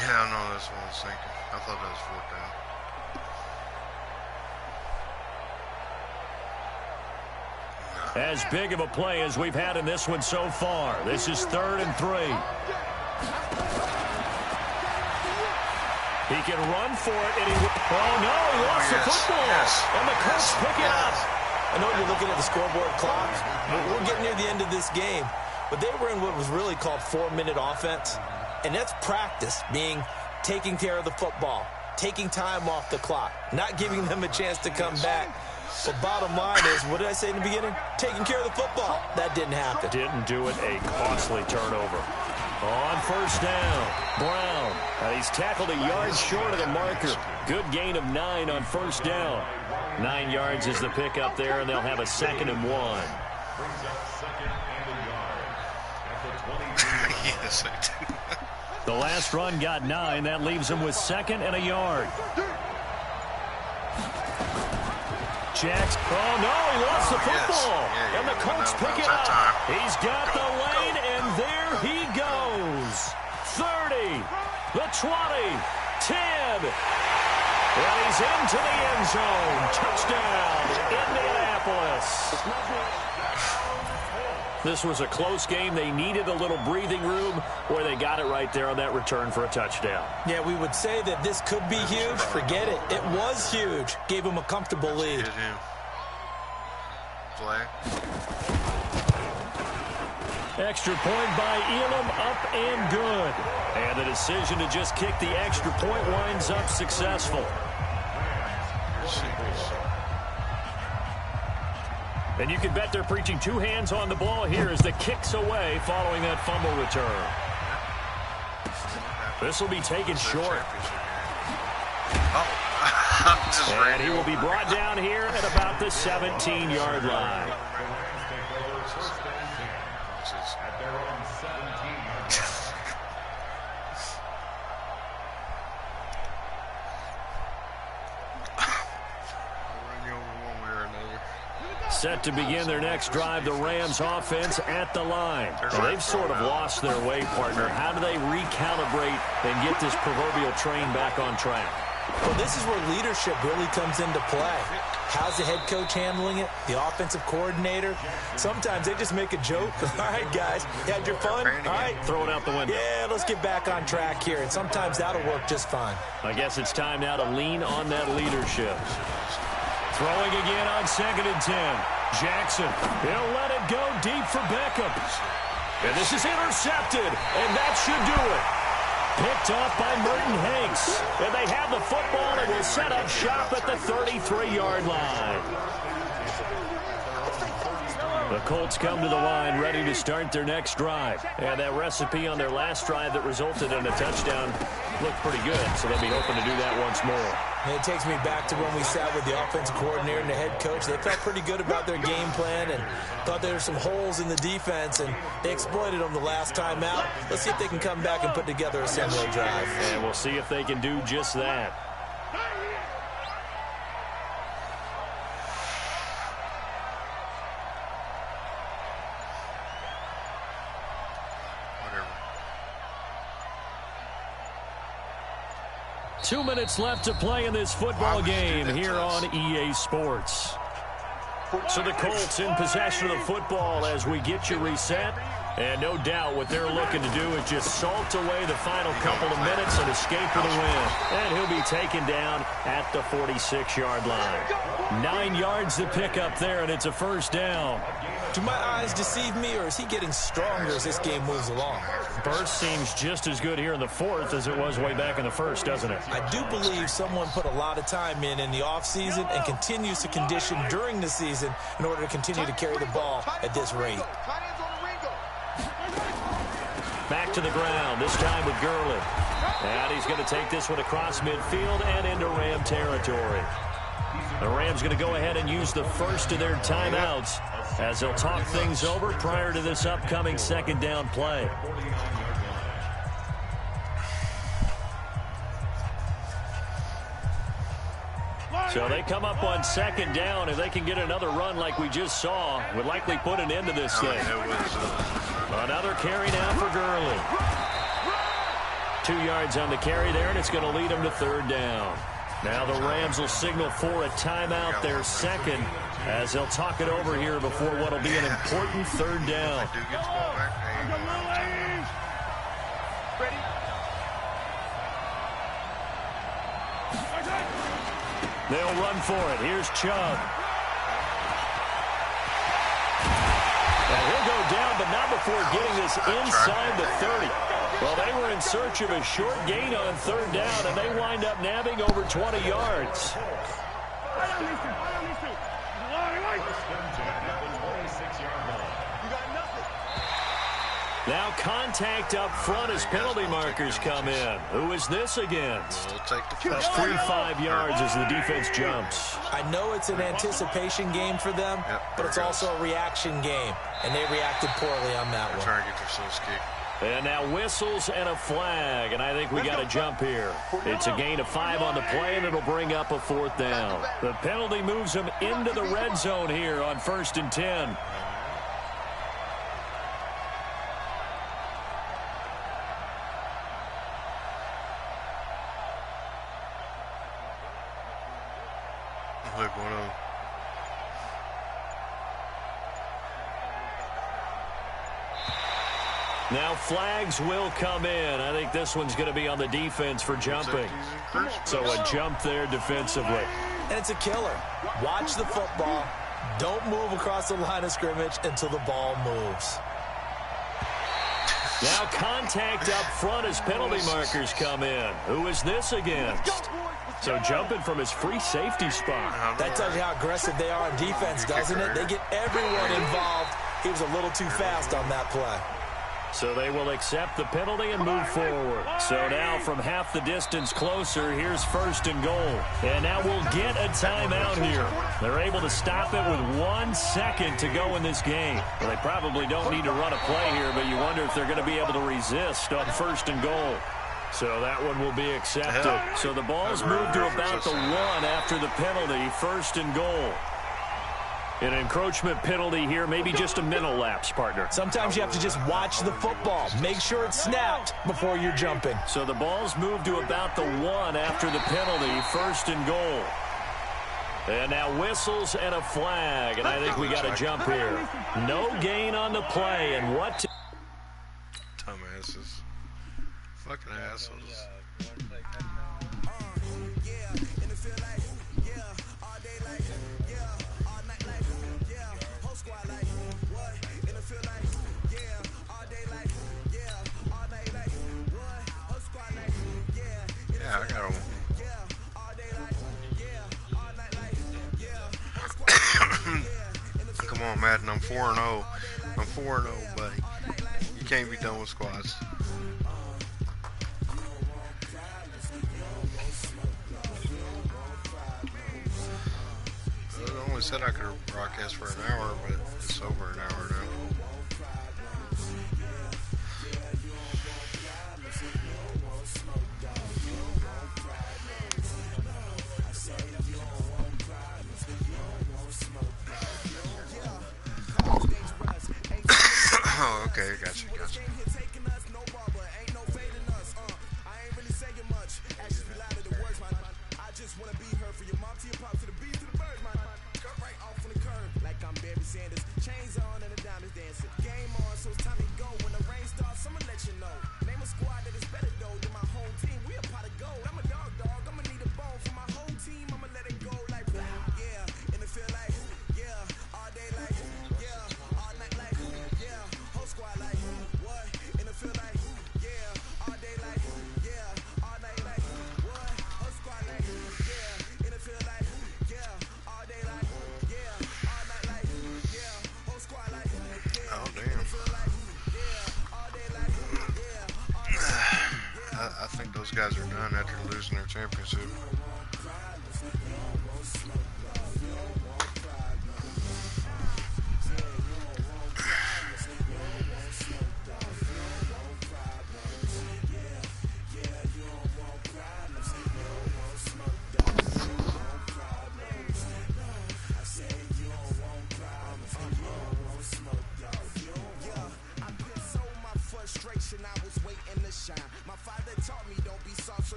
Yeah, I know, that's what I was thinking. I thought that was 4th down. As big of a play as we've had in this one so far. This is 3rd and 3. He can run for it, and oh no, he lost the football. And the Colts pick it up. I know you're looking at the scoreboard clock. We're getting near the end of this game. But they were in what was really called 4-minute offense. And that's practice, being taking care of the football, taking time off the clock, not giving them a chance to come back. But bottom line is, what did I say in the beginning? Taking care of the football. That didn't happen. Didn't do it. A costly turnover. On first down, Brown. He's tackled a yard short of the marker. Good gain of 9 on first down. 9 yards is the pickup there, and they'll have a 2nd and 1. Yes, I do. The last run got 9. That leaves them with 2nd and a yard. Jackson. Oh, no, he lost the football. Yes. Yeah, and the Colts pick it up. He's got the lane, and there he goes. 30, the 20, 10. And he's into the end zone. Touchdown, Indianapolis. This was a close game. They needed a little breathing room, where they got it right there on that return for a touchdown. Yeah, we would say that this could be huge. Forget it. It was huge. Gave him a comfortable lead. Play. Extra point by Elam, up and good. And the decision to just kick the extra point winds up successful. And you can bet they're preaching 2 hands on the ball here as the kick's away following that fumble return. This will be taken short. And he will be brought down here at about the 17-yard line. Set to begin their next drive, the Rams offense at the line. Well, they've sort of lost their way, partner. How do they recalibrate and get this proverbial train back on track? Well, this is where leadership really comes into play. How's the head coach handling it? The offensive coordinator? Sometimes they just make a joke. All right, guys, you had your fun? All right. Throw it out the window. Yeah, let's get back on track here. And sometimes that'll work just fine. I guess it's time now to lean on that leadership. Throwing again on 2nd and 10. Jackson, he'll let it go deep for Beckham. And this is intercepted, and that should do it. Picked off by Merton Hanks. And they have the football and will set up shop at the 33-yard line. The Colts come to the line ready to start their next drive. And that recipe on their last drive that resulted in a touchdown looked pretty good, so they'll be hoping to do that once more. And it takes me back to when we sat with the offensive coordinator and the head coach. They felt pretty good about their game plan and thought there were some holes in the defense, and they exploited them the last time out. Let's see if they can come back and put together a similar drive. And we'll see if they can do just that. Whatever. 2 minutes left to play in this football game here on EA Sports. So the Colts in possession of the football as we get you reset. And no doubt what they're looking to do is just salt away the final couple of minutes and escape with a win. And he'll be taken down at the 46-yard line. 9 yards to pick up there, and it's a first down. Do my eyes deceive me, or is he getting stronger as this game moves along? Burst seems just as good here in the fourth as it was way back in the first, doesn't it? I do believe someone put a lot of time in the offseason and continues to condition during the season in order to continue to carry the ball at this rate. Back to the ground, this time with Gurley. And he's going to take this one across midfield and into Ram territory. The Rams going to go ahead and use the first of their timeouts as they'll talk things over prior to this upcoming second down play. So they come up on second down. If they can get another run like we just saw, would likely put an end to this thing. Another carry now for Gurley. 2 yards on the carry there, and it's going to lead them to third down. Now the Rams will signal for a timeout, their second, as they'll talk it over here before what will be an important third down. They'll run for it. Here's Chubb. And he'll go down, but not before getting this inside the 30. Well, they were in search of a short gain on third down, and they wind up nabbing over 20 yards. Now contact up front as penalty markers come in. Who is this against? We'll take the That's first 3-5 yards as the defense jumps. I know it's an anticipation game for them, but it's also a reaction game, and they reacted poorly on that one. Trying to get themselves kicked. And now whistles and a flag, and I think we got a jump here. It's a gain of 5 on the play, and it'll bring up a 4th down. The penalty moves them into the red zone here on 1st and 10. What's going on? Now flags will come in. I think this one's going to be on the defense for jumping. So a jump there defensively. And it's a killer. Watch the football. Don't move across the line of scrimmage until the ball moves. Now contact up front as penalty markers come in. Who is this against? So jumping from his free safety spot. That tells you how aggressive they are on defense, doesn't it? They get everyone involved. He was a little too fast on that play. So they will accept the penalty and move forward. So now from half the distance closer, here's 1st and goal. And now we'll get a timeout here. They're able to stop it with 1 second to go in this game. Well, they probably don't need to run a play here, but you wonder if they're going to be able to resist on 1st and goal. So that one will be accepted. So the ball's moved to about the 1 after the penalty, 1st and goal. An encroachment penalty here, maybe just a mental lapse, partner. Sometimes you have to just watch the football. Make sure it's snapped before you're jumping. So the ball's moved to about the 1 after the penalty, 1st and goal. And now whistles and a flag, and I think we got a jump here. No gain on the play, and what? Dumbasses. Fucking assholes. Yeah, I got one. Come on, Madden. I'm 4-0. I'm 4-0, buddy. You can't be done with squads. I only said I could broadcast for an hour, but it's over an hour now. Oh, okay, gotcha. I think those guys are done after losing their championship.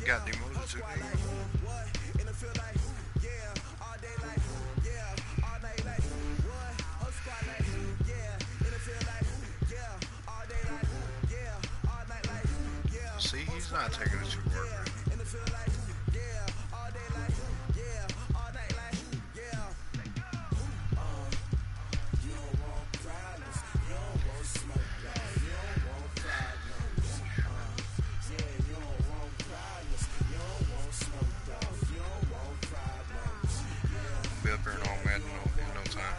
Got demoted to See, he's He's not taking it too hard, man. Be up here and all mad in no time.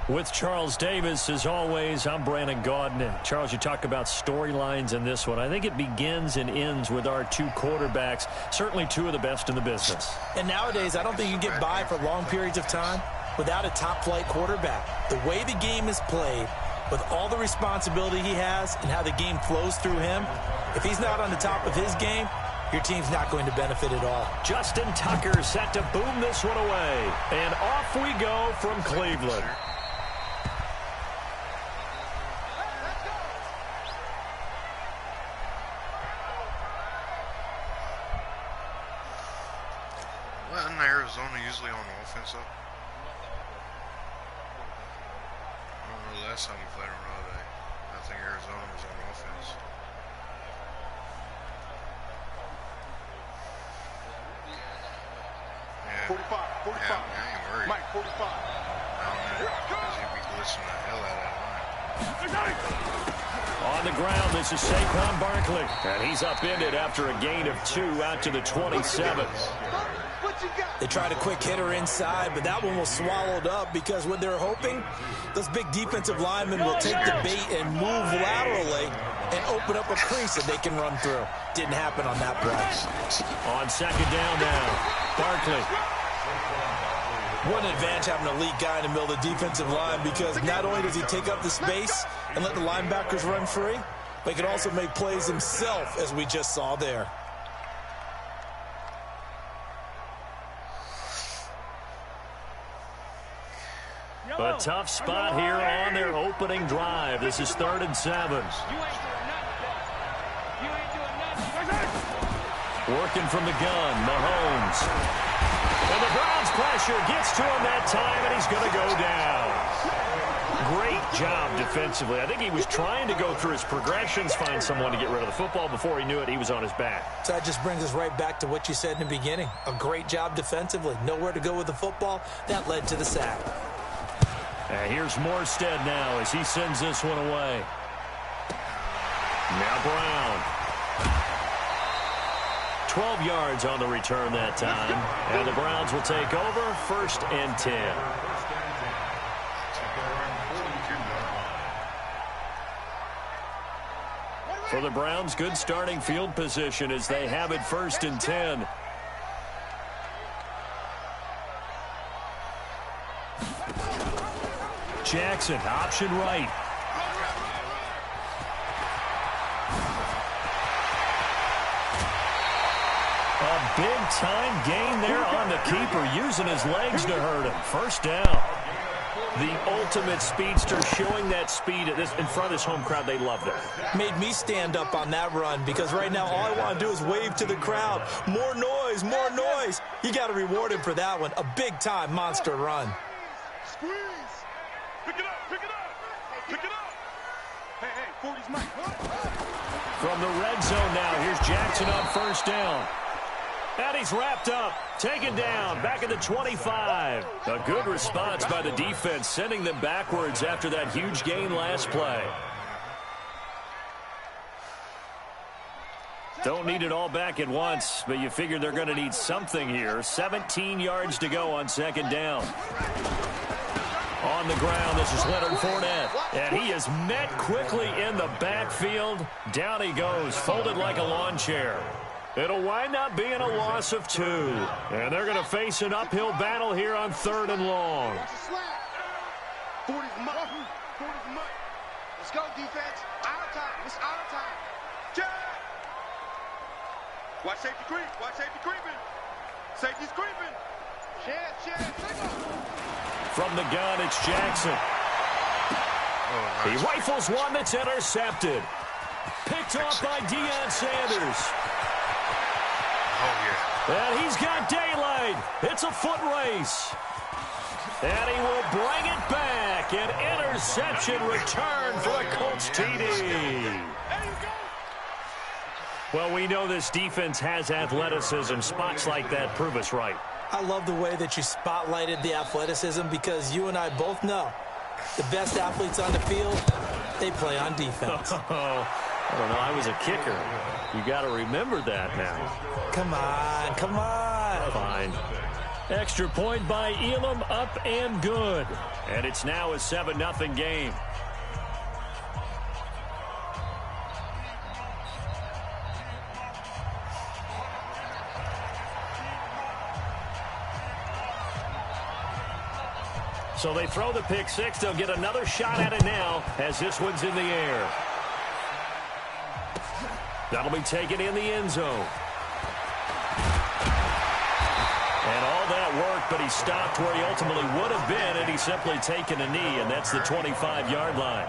With Charles Davis, as always, I'm Brandon Gaudin. Charles, you talk about storylines in this one. I think it begins and ends with our two quarterbacks, certainly two of the best in the business. And nowadays, I don't think you can get by for long periods of time without a top-flight quarterback. The way the game is played, with all the responsibility he has and how the game flows through him, if he's not on the top of his game, your team's not going to benefit at all. Justin Tucker set to boom this one away. And off we go from Cleveland. Wasn't Arizona usually on offense up? I don't know the last time we played on RRD. I think Arizona was on offense. Yeah. 45, 45. Yeah, I ain't worried. Mike, 45. Because he'd be glistening the hell out of that line. On the ground, this is Saquon Barkley. And he's upended after a gain of 2 out to the 27. They tried a quick hitter inside, but that one was swallowed up because what they're hoping, those big defensive linemen will take the bait and move laterally and open up a crease that they can run through. Didn't happen on that play. On second down now, Barkley. What an advantage having an elite guy in the middle of the defensive line, because not only does he take up the space and let the linebackers run free, but he can also make plays himself, as we just saw there. A tough spot here on their opening drive. This is 3rd and 7. Working from the gun, Mahomes. And the Browns pressure gets to him that time, and he's going to go down. Great job defensively. I think he was trying to go through his progressions, find someone to get rid of the football. Before he knew it, he was on his back. So that just brings us right back to what you said in the beginning. A great job defensively. Nowhere to go with the football. That led to the sack. And here's Morstead now as he sends this one away. Now Brown. 12 yards on the return that time. And the Browns will take over, 1st and 10. For the Browns, good starting field position as they have it 1st and 10. Jackson, option right. A big-time gain there on the keeper, using his legs to hurt him. 1st down. The ultimate speedster, showing that speed at this in front of this home crowd. They love that. Made me stand up on that run, because right now all I want to do is wave to the crowd. More noise, more noise. You got to reward him for that one. A big-time monster run. Squeeze. Pick it up, pick it up. Pick it up. Hey, 40's Mike. From the red zone now, here's Jackson on 1st down. And he's wrapped up, taken down, back at the 25. A good response by the defense, sending them backwards after that huge gain last play. Don't need it all back at once, but you figure they're going to need something here. 17 yards to go on 2nd down. On the ground, this is Leonard Fournette. And he is met quickly in the backfield. Down he goes, folded like a lawn chair. It'll wind up being a loss of 2. And they're going to face an uphill battle here on 3rd and long. 40's Mike. 40's Mike. Let's go, defense. Out of time. It's out of time. Jack! Watch safety creep. Watch safety creeping. Safety's creeping. From the gun, it's Jackson. Oh, nice. He rifles one that's intercepted. Picked off by Deion Sanders. Oh, yeah. And he's got daylight. It's a foot race. And he will bring it back. An interception return for a Colts TD. Well, we know this defense has athleticism. Spots like that prove us right. I love the way that you spotlighted the athleticism because you and I both know the best athletes on the field, they play on defense. I don't know. I was a kicker. You got to remember that now. Come on, come on. Fine. Extra point by Elam, up and good. And it's now a 7-0 game. So they throw the pick six. They'll get another shot at it now as this one's in the air. That'll be taken in the end zone. And all that work, but he stopped where he ultimately would have been, and he's simply taken a knee, and that's the 25-yard line.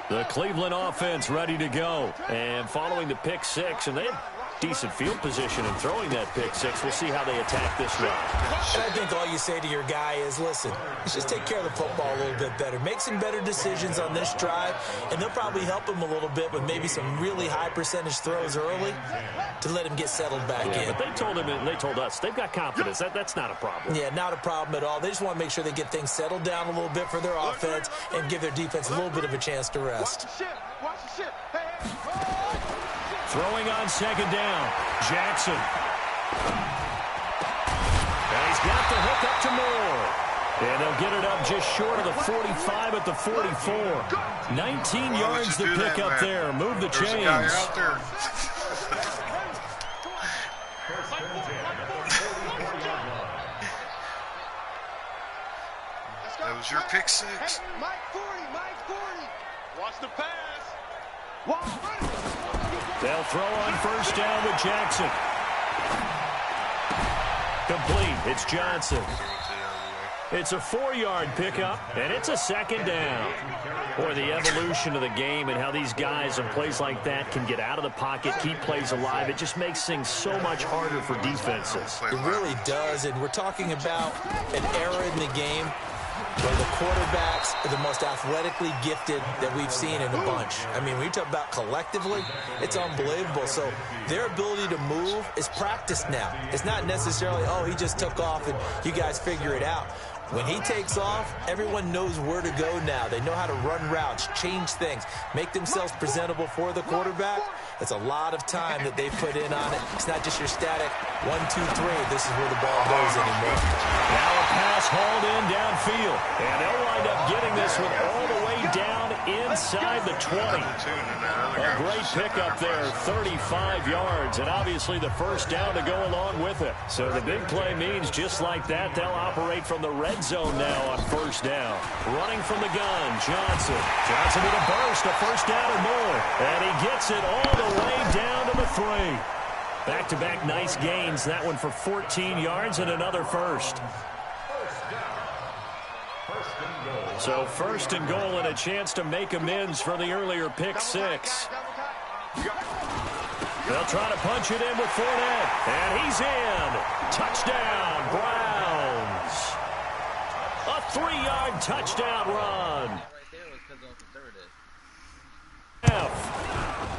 The Cleveland offense ready to go. And following the pick six, and they have decent field position in throwing that pick six. We'll see how they attack this run. And I think all you say to your guy is, listen, let's just take care of the football a little bit better. Make some better decisions on this drive, and they'll probably help him a little bit with maybe some really high percentage throws early to let him get settled back in. But they told him, and they told us, they've got confidence. That's not a problem. Yeah, not a problem at all. They just want to make sure they get things settled down a little bit for their offense and give their defense a little bit of a chance to rest. Throwing on second down, Jackson. And he's got the hook up to Moore. And they'll get it up just short of the 45 at the 44. 19 yards to pick up there. Move the chains. There's a guy out there. That was your pick six. Mike 40, Mike 40. Watch the pass. They'll throw on first down with Jackson. Complete. It's Johnson. It's a 4-yard pickup, and it's a second down. Boy, the evolution of the game and how these guys in plays like that can get out of the pocket, keep plays alive, it just makes things so much harder for defenses. It really does, and we're talking about an era in the game where the quarterbacks are the most athletically gifted that we've seen in a bunch. I mean, when you talk about collectively, it's unbelievable. So their ability to move is practiced now. It's not necessarily, oh, he just took off and you guys figure it out. When he takes off, everyone knows where to go now. They know how to run routes, change things, make themselves presentable for the quarterback. It's a lot of time that they put in on it. It's not just your static 1, 2, 3. This is where the ball goes anymore. Now a pass hauled in downfield. And they'll wind up getting this one all the way down inside the 20. A great pickup there, 35 yards. And obviously the first down to go along with it. So the big play means just like that, they'll operate from the red zone now on first down. Running from the gun, Johnson. Johnson with a burst, a first down or more. And he gets it all the way down to the 3. Back-to-back nice gains. That one for 14 yards and another first. So first and goal and a chance to make amends for the earlier pick six. They'll try to punch it in with Fournette. And he's in. Touchdown, Browns. A 3-yard touchdown run.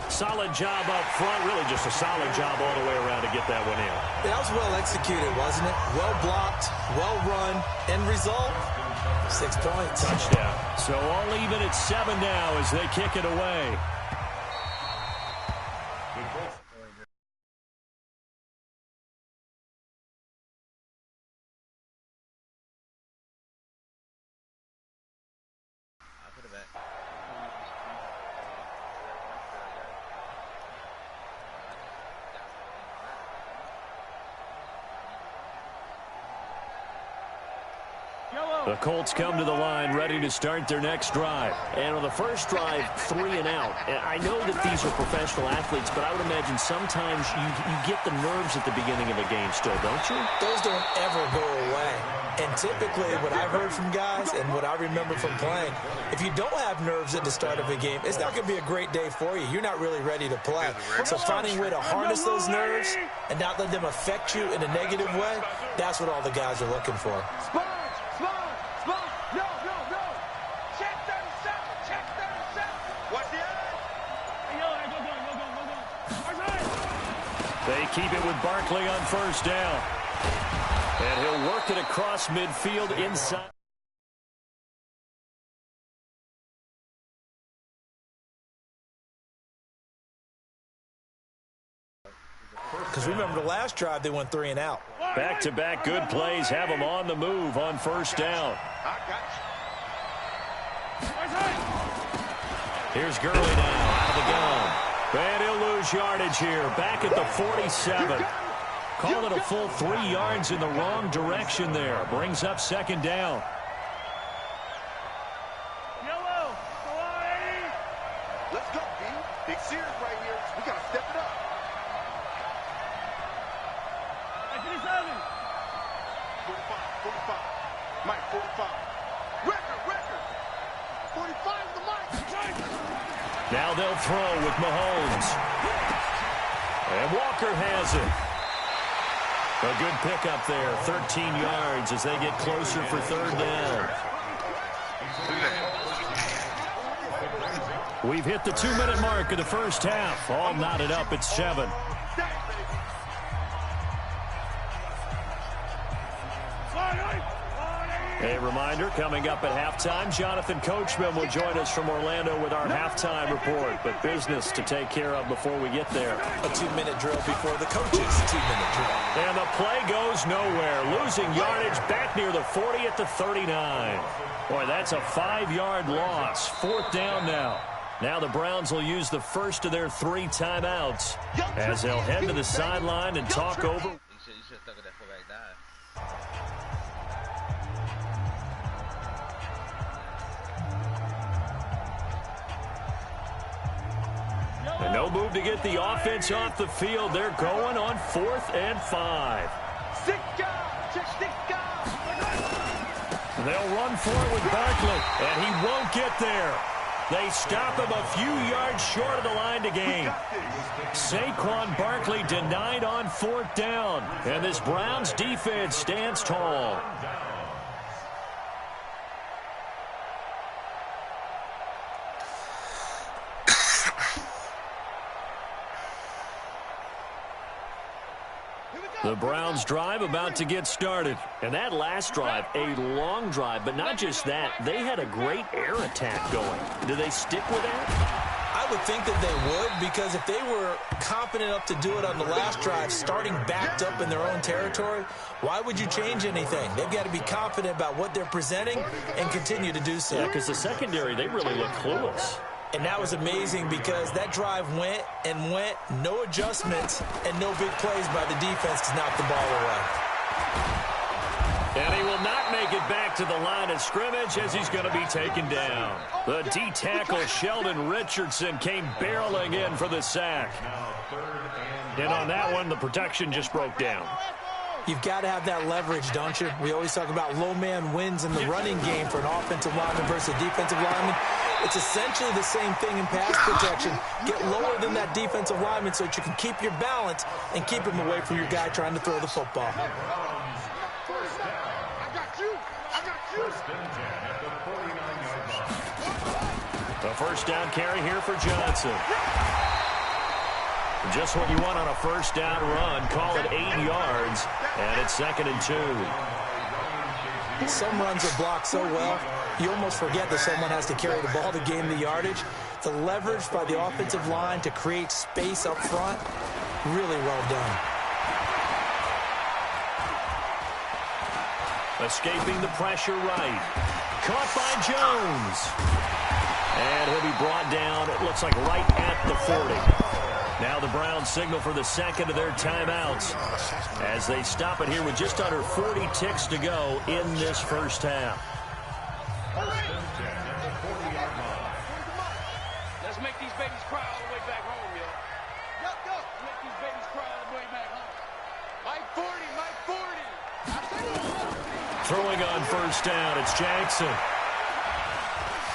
Solid job up front. Really just a solid job all the way around to get that one in. That was well executed, wasn't it? Well blocked, well run. End result, 6 points. Touchdown. So all even at 7 now as they kick it away. The Colts come to the line ready to start their next drive. And on the first drive, 3 and out. And I know that these are professional athletes, but I would imagine sometimes you get the nerves at the beginning of a game still, don't you? Those don't ever go away. And typically what I've heard from guys and what I remember from playing, if you don't have nerves at the start of a game, it's not going to be a great day for you. You're not really ready to play. So finding a way to harness those nerves and not let them affect you in a negative way, that's what all the guys are looking for. They keep it with Barkley on first down. And he'll work it across midfield inside. Because remember the last drive, they went 3 and out. Back-to-back good plays have them on the move on first down. Here's Gurley now out of the gun. And he'll lose yardage here. Back at the 47. Call it a full 3 yards in the wrong direction there. Brings up second down. Let's go, B. Big series right here. We got to step it up. 45. Mike, 45. Record. 45 the Mike. Now they'll throw with Mahomes. And Walker has it. A good pickup there. 13 yards as they get closer for third down. We've hit the 2-minute mark of the first half. All knotted up at 7. A reminder, coming up at halftime, Jonathan Coachman will join us from Orlando with our halftime report. But business to take care of before we get there. A 2-minute drill before the coach's 2-minute drill. And the play goes nowhere. Losing yardage back near the 40 at the 39. Boy, that's a 5-yard loss. Fourth down now. Now the Browns will use the first of their 3 timeouts as they'll head to the sideline and talk over. You should have stuck with that fullback dive. And no move to get the offense off the field. They're going on 4th and 5. They'll run for it with Barkley, and he won't get there. They stop him a few yards short of the line to gain. Saquon Barkley denied on 4th down, and this Browns defense stands tall. The Browns drive about to get started. And that last drive, a long drive, but not just that. They had a great air attack going. Do they stick with that? I would think that they would, because if they were confident enough to do it on the last drive, starting backed up in their own territory, why would you change anything? They've got to be confident about what they're presenting and continue to do so. Yeah, because the secondary, they really look clueless. And that was amazing because that drive went and went, no adjustments, and no big plays by the defense to knock the ball away. And he will not make it back to the line of scrimmage as he's going to be taken down. The D-tackle Sheldon Richardson came barreling in for the sack. And on that one, the protection just broke down. You've got to have that leverage, don't you? We always talk about low man wins in the running game for an offensive lineman versus defensive lineman. It's essentially the same thing in pass protection. Get lower than that defensive lineman so that you can keep your balance and keep him away from your guy trying to throw the football. The first down carry here for Johnson. Just what you want on a first down run. Call it 8 yards, and it's 2nd and 2. Some runs are blocked so well, you almost forget that someone has to carry the ball to gain the yardage. The leverage by the offensive line to create space up front, really well done. Escaping the pressure right. Caught by Jones. And he'll be brought down, it looks like right at the 40. Now the Browns signal for the second of their timeouts as they stop it here with just under 40 ticks to go in this first half. Let's make these babies cry all the way back home, yo. Yo. Make these babies cry all the way back home. Mike 40. Throwing on first down, it's Jackson.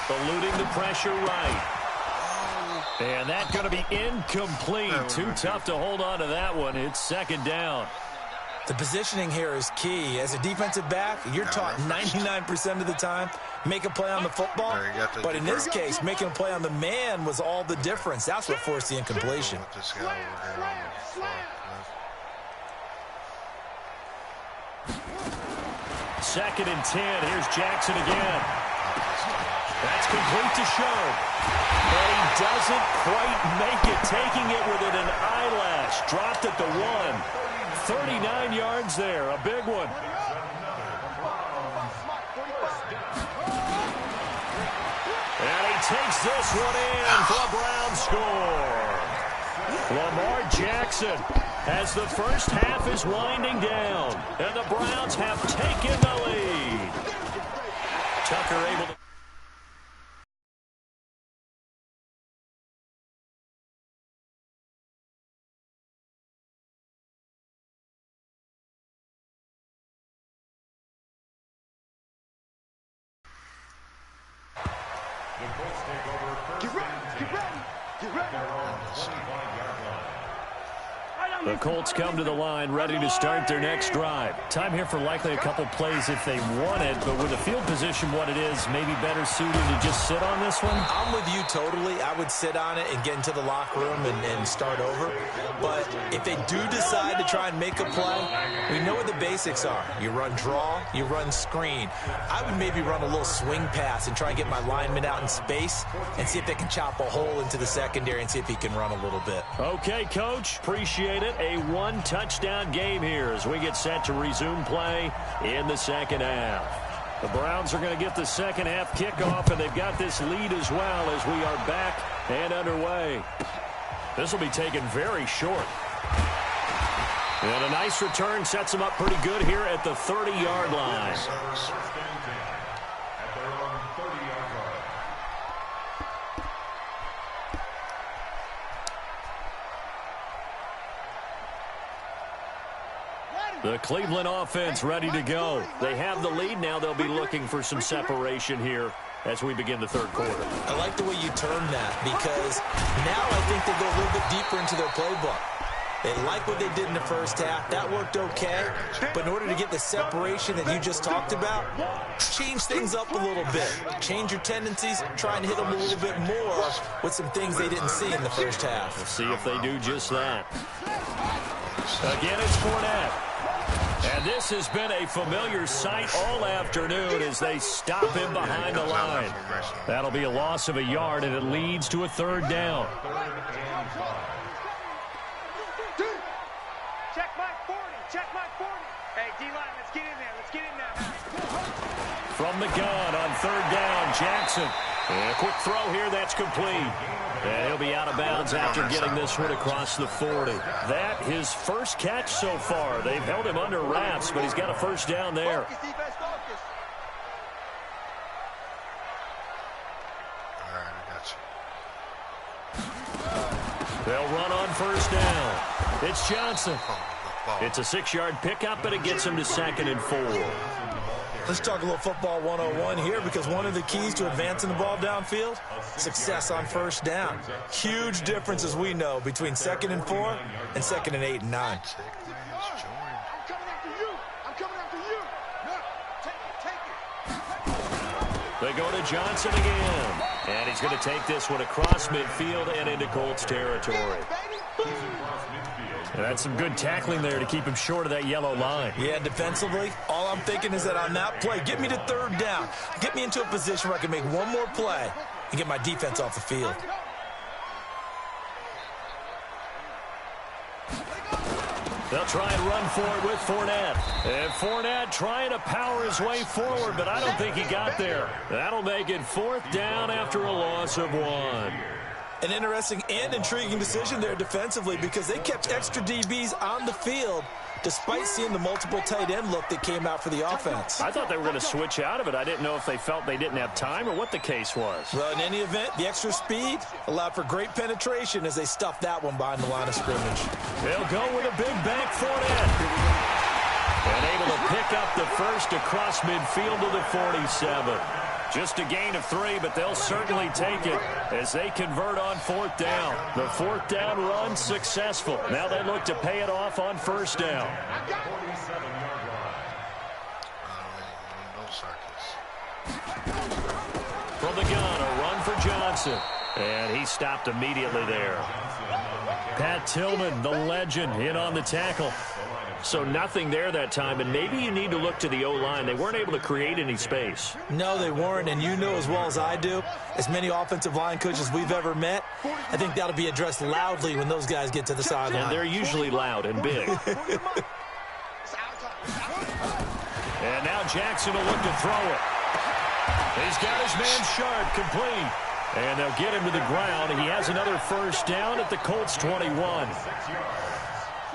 Eluding the pressure right. And that's going to be incomplete. Too tough to hold on to that one. It's second down. The positioning here is key. As a defensive back, you're taught 99% of the time, make a play on the football. But in this case, making a play on the man was all the difference. That's what forced the incompletion. Second and 10. Here's Jackson again. That's complete to Show. But he doesn't quite make it, taking it within an eyelash. Dropped at the 1. 39 yards there, a big one. And he takes this one in for a Brown score. Lamar Jackson, as the first half is winding down, and the Browns have taken the lead. Tucker able to... The Colts come to the line, ready to start their next drive. Time here for likely a couple plays if they want it, but with the field position what it is, maybe better suited to just sit on this one? I'm with you totally. I would sit on it and get into the locker room and start over. But if they do decide to try and make a play, we know what the basics are. You run draw, you run screen. I would maybe run a little swing pass and try and get my lineman out in space and see if they can chop a hole into the secondary and see if he can run a little bit. Okay, Coach. Appreciate it. A one-touchdown game here as we get set to resume play in the second half. The Browns are going to get the second half kickoff, and they've got this lead as well as we are back and underway. This will be taken very short. And a nice return sets them up pretty good here at the 30-yard line. The Cleveland offense ready to go. They have the lead. Now they'll be looking for some separation here as we begin the third quarter. I like the way you turned that because now I think they go a little bit deeper into their playbook. They like what they did in the first half. That worked okay. But in order to get the separation that you just talked about, change things up a little bit. Change your tendencies. Try and hit them a little bit more with some things they didn't see in the first half. We'll see if they do just that. Again, it's Fournette. And this has been a familiar sight all afternoon as they stop him behind the line. That'll be a loss of a yard, and it leads to a third down. Check Mike 40. Check Mike 40. Hey, D-line, let's get in there. Let's get in there. From the gun on third down, Jackson. And a quick throw here, that's complete. And he'll be out of bounds after getting this one across the 40. That his first catch so far. They've held him under wraps, but he's got a first down there. Focus, defense, focus. All right, I got you. They'll run on first down. It's Johnson. It's a 6-yard pickup, but it gets him to 2nd and 4. Let's talk a little football 101 here because one of the keys to advancing the ball downfield, success on first down. Huge difference, as we know, between 2nd and 4 and 2nd and 8 and 9. I'm coming after you. I'm coming after you. No, take it. They go to Johnson again. And he's going to take this one across midfield and into Colts territory. And that's some good tackling there to keep him short of that yellow line. Yeah, defensively, all I'm thinking is that on that play, get me to third down. Get me into a position where I can make one more play and get my defense off the field. They'll try and run for it with Fournette. And Fournette trying to power his way forward, but I don't think he got there. That'll make it 4th down after a loss of 1. An interesting and intriguing decision there defensively because they kept extra DBs on the field despite seeing the multiple tight end look that came out for the offense. I thought they were going to switch out of it. I didn't know if they felt they didn't have time or what the case was. Well, in any event, the extra speed allowed for great penetration as they stuffed that one behind the line of scrimmage. They'll go with a big back foot in. And able to pick up the first across midfield to the 47. Just a gain of 3, but they'll certainly take it as they convert on 4th down. The 4th down run successful. Now they look to pay it off on 1st down. From the gun, a run for Johnson. And he stopped immediately there. Pat Tillman, the legend, in on the tackle. So nothing there that time, and maybe you need to look to the O-line. They weren't able to create any space. No, they weren't, and you know as well as I do, as many offensive line coaches we've ever met, I think that'll be addressed loudly when those guys get to the sideline. And they're usually loud and big. And now Jackson will look to throw it. He's got his man Sharp complete. And they'll get him to the ground, and he has another 1st down at the Colts 21.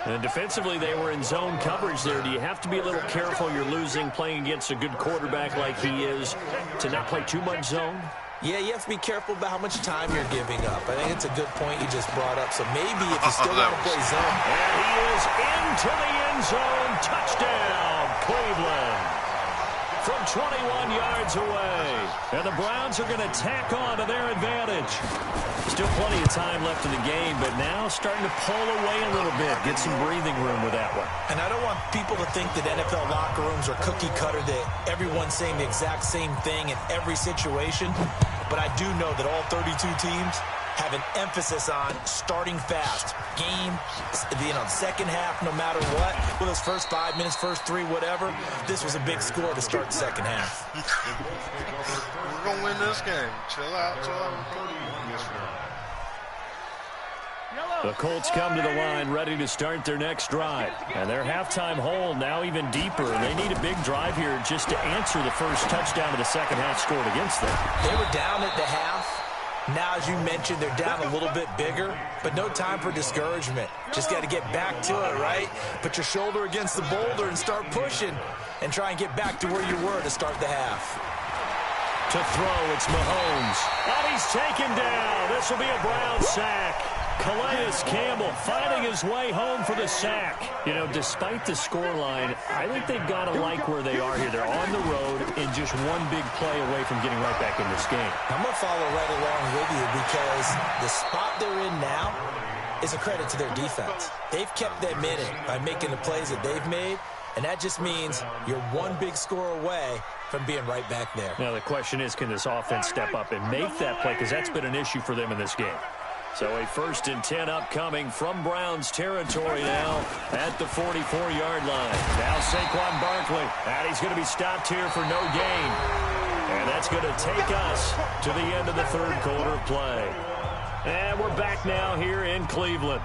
And defensively, they were in zone coverage there. Do you have to be a little careful? You're losing playing against a good quarterback like he is to not play too much zone? Yeah, you have to be careful about how much time you're giving up. I think it's a good point you just brought up. So maybe if you still want to play zone. And he is into the end zone. Touchdown, Cleveland. From 21 yards away. And the Browns are going to tack on to their advantage. Still plenty of time left in the game, but now starting to pull away a little bit. Get some breathing room with that one. And I don't want people to think that NFL locker rooms are cookie cutter, that everyone's saying the exact same thing in every situation. But I do know that all 32 teams have an emphasis on starting fast. Game, second half, no matter what. Well, those first 5 minutes, first 3, whatever. This was a big score to start the second half. We're going to win this game. Chill out, chill out. The Colts come to the line ready to start their next drive. And their halftime hole now even deeper. They need a big drive here just to answer the first touchdown of the second half scored against them. They were down at the half. Now, as you mentioned, they're down a little bit bigger, but no time for discouragement. Just got to get back to it, right? Put your shoulder against the boulder and start pushing and try and get back to where you were to start the half. To throw, it's Mahomes. And he's taken down. This will be a Brown sack. Calais Campbell finding his way home for the sack. You know, despite the scoreline, I think they've got to like where they are here. They're on the road and just one big play away from getting right back in this game. I'm going to follow right along with you because the spot they're in now is a credit to their defense. They've kept them in it by making the plays that they've made, and that just means you're one big score away from being right back there. Now, the question is, can this offense step up and make that play? Because that's been an issue for them in this game. So a 1st and 10 upcoming from Browns territory now at the 44-yard line. Now Saquon Barkley, and he's going to be stopped here for no gain. And that's going to take us to the end of the 3rd quarter play. And we're back now here in Cleveland.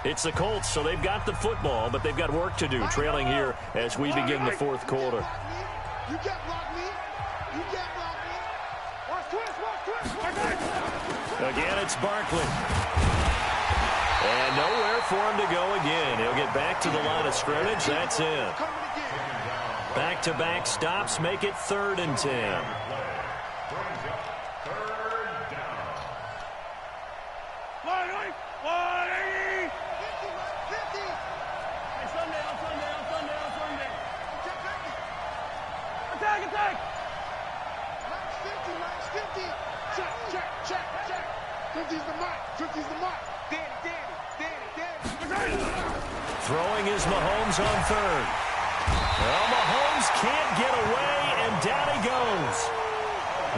It's the Colts, so they've got the football, but they've got work to do, trailing here as we begin the 4th quarter. You can't block me. You can't block me. Watch twist. Again, it's Barkley. And nowhere for him to go again. He'll get back to the line of scrimmage. That's it. Back-to-back stops make it 3rd and 10. Attack! 50's the mark. 50's the mark. Throwing is Mahomes on 3rd. Well, Mahomes can't get away, and down he goes.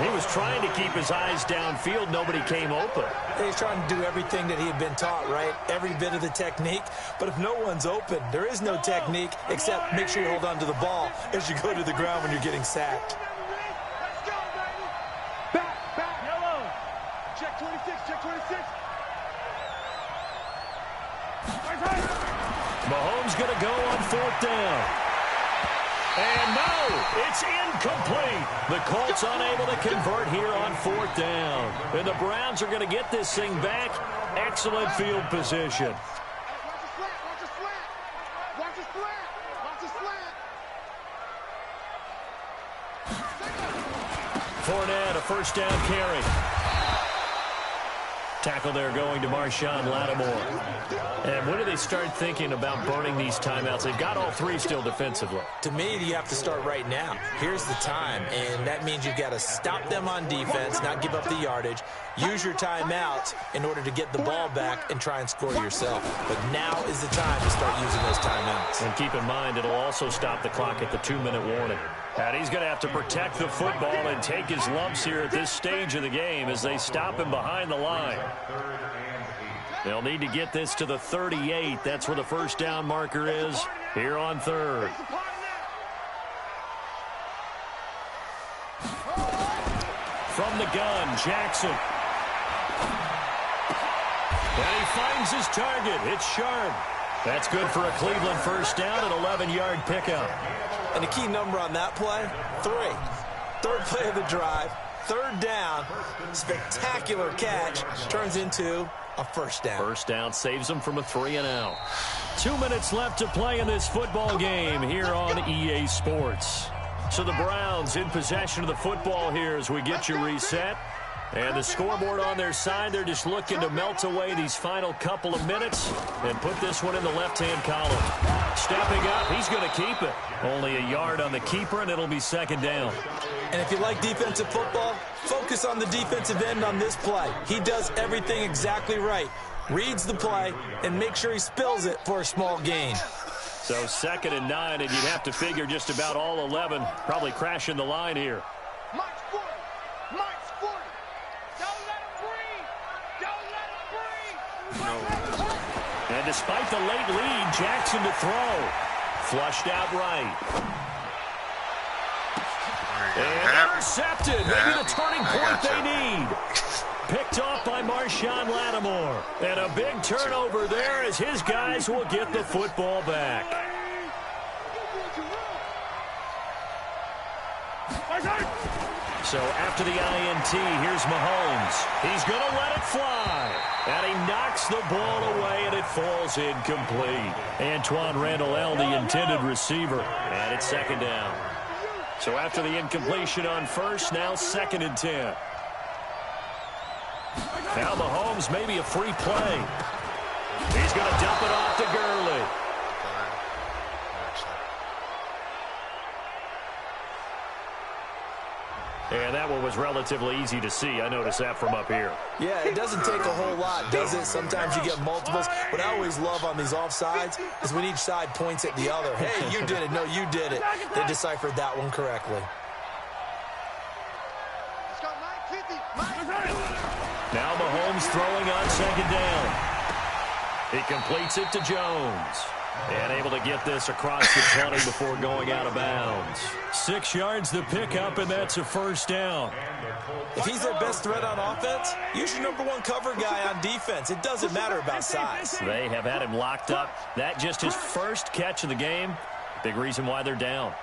He was trying to keep his eyes downfield. Nobody came open. He's trying to do everything that he had been taught, right? Every bit of the technique. But if no one's open, there is no technique except make sure you hold on to the ball as you go to the ground when you're getting sacked. Back. Yellow. Check 26. Mahomes going to go on 4th down. And no, it's incomplete. The Colts unable to convert here on 4th down. And the Browns are going to get this thing back. Excellent field position. Watch the slant. Watch the slant. Watch the slant. Fournette, a first down carry. Tackle there going to Marshawn Lattimore. And when do they start thinking about burning these timeouts? They've got all 3 still defensively. To me, you have to start right now. Here's the time, and that means you've got to stop them on defense, not give up the yardage, use your timeouts in order to get the ball back and try and score yourself. But now is the time to start using those timeouts. And keep in mind, it'll also stop the clock at the 2-minute warning. And he's going to have to protect the football and take his lumps here at this stage of the game as they stop him behind the line. They'll need to get this to the 38. That's where the first down marker is here on 3rd. From the gun, Jackson. And he finds his target. It's Sharp. That's good for a Cleveland first down, an 11-yard pickup. And the key number on that play, 3. 3rd play of the drive, 3rd down, spectacular catch, turns into a first down. First down saves them from a 3-and-out. 2 minutes left to play in this football game here on EA Sports. So the Browns in possession of the football here as we get you reset. And the scoreboard on their side, they're just looking to melt away these final couple of minutes and put this one in the left-hand column. Stepping up, he's going to keep it. Only a yard on the keeper, and it'll be 2nd down. And if you like defensive football, focus on the defensive end on this play. He does everything exactly right. Reads the play and makes sure he spills it for a small gain. So 2nd and 9, and you'd have to figure just about all 11 probably crashing the line here. Mike's 40. Mike's 40. Don't let him breathe. Don't let him breathe. And despite the late lead, Jackson to throw. Flushed out right. And intercepted. Maybe the turning point they need. Picked off by Marshawn Lattimore. And a big turnover there as his guys will get the football back. So after the INT, here's Mahomes. He's going to let it fly. And he knocks the ball away, and it falls incomplete. Antoine Randall, the intended receiver. And it's 2nd down. So after the incompletion on 1st, now 2nd and 10. Now Mahomes, maybe a free play. He's going to dump it off to Gurley. And that one was relatively easy to see. I noticed that from up here. Yeah, it doesn't take a whole lot, does it? Sometimes you get multiples. What I always love on these offsides is when each side points at the other. Hey, you did it. No, you did it. They deciphered that one correctly. Now Mahomes throwing on 2nd down. He completes it to Jones. And able to get this across the 20 before going out of bounds. 6 yards the pickup, and that's a first down. If he's their best threat on offense, use your #1 cover guy on defense. It doesn't matter about size. They have had him locked up. That just his first catch of the game. Big reason why they're down.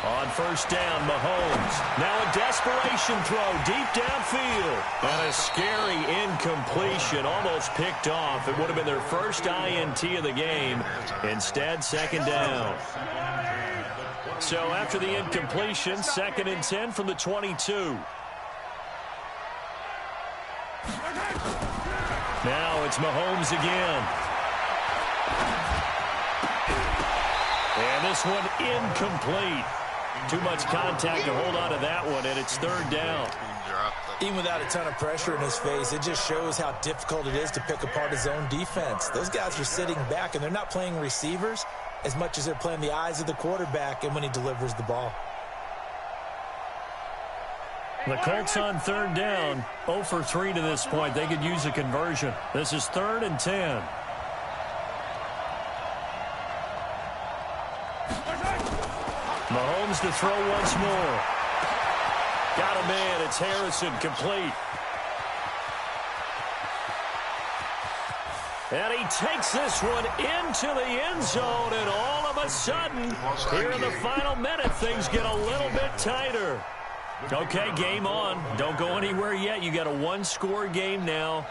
On first down, Mahomes. Now a desperation throw deep downfield. And a scary incompletion, almost picked off. It would have been their first INT of the game. Instead, 2nd down. So after the incompletion, 2nd and 10 from the 22. Now it's Mahomes again. And this one incomplete. Too much contact to hold on to that one, and it's 3rd down. Even without a ton of pressure in his face, it just shows how difficult it is to pick apart his own defense. Those guys are sitting back, and they're not playing receivers as much as they're playing the eyes of the quarterback and when he delivers the ball. The Colts on 3rd down, 0 for 3 to this point. They could use a conversion. This is 3rd and 10. Mahomes to throw once more. Got a man. It's Harrison, complete. And he takes this one into the end zone, and all of a sudden, here in the final minute, things get a little bit tighter. Okay, game on. Don't go anywhere yet. You got a one-score game now.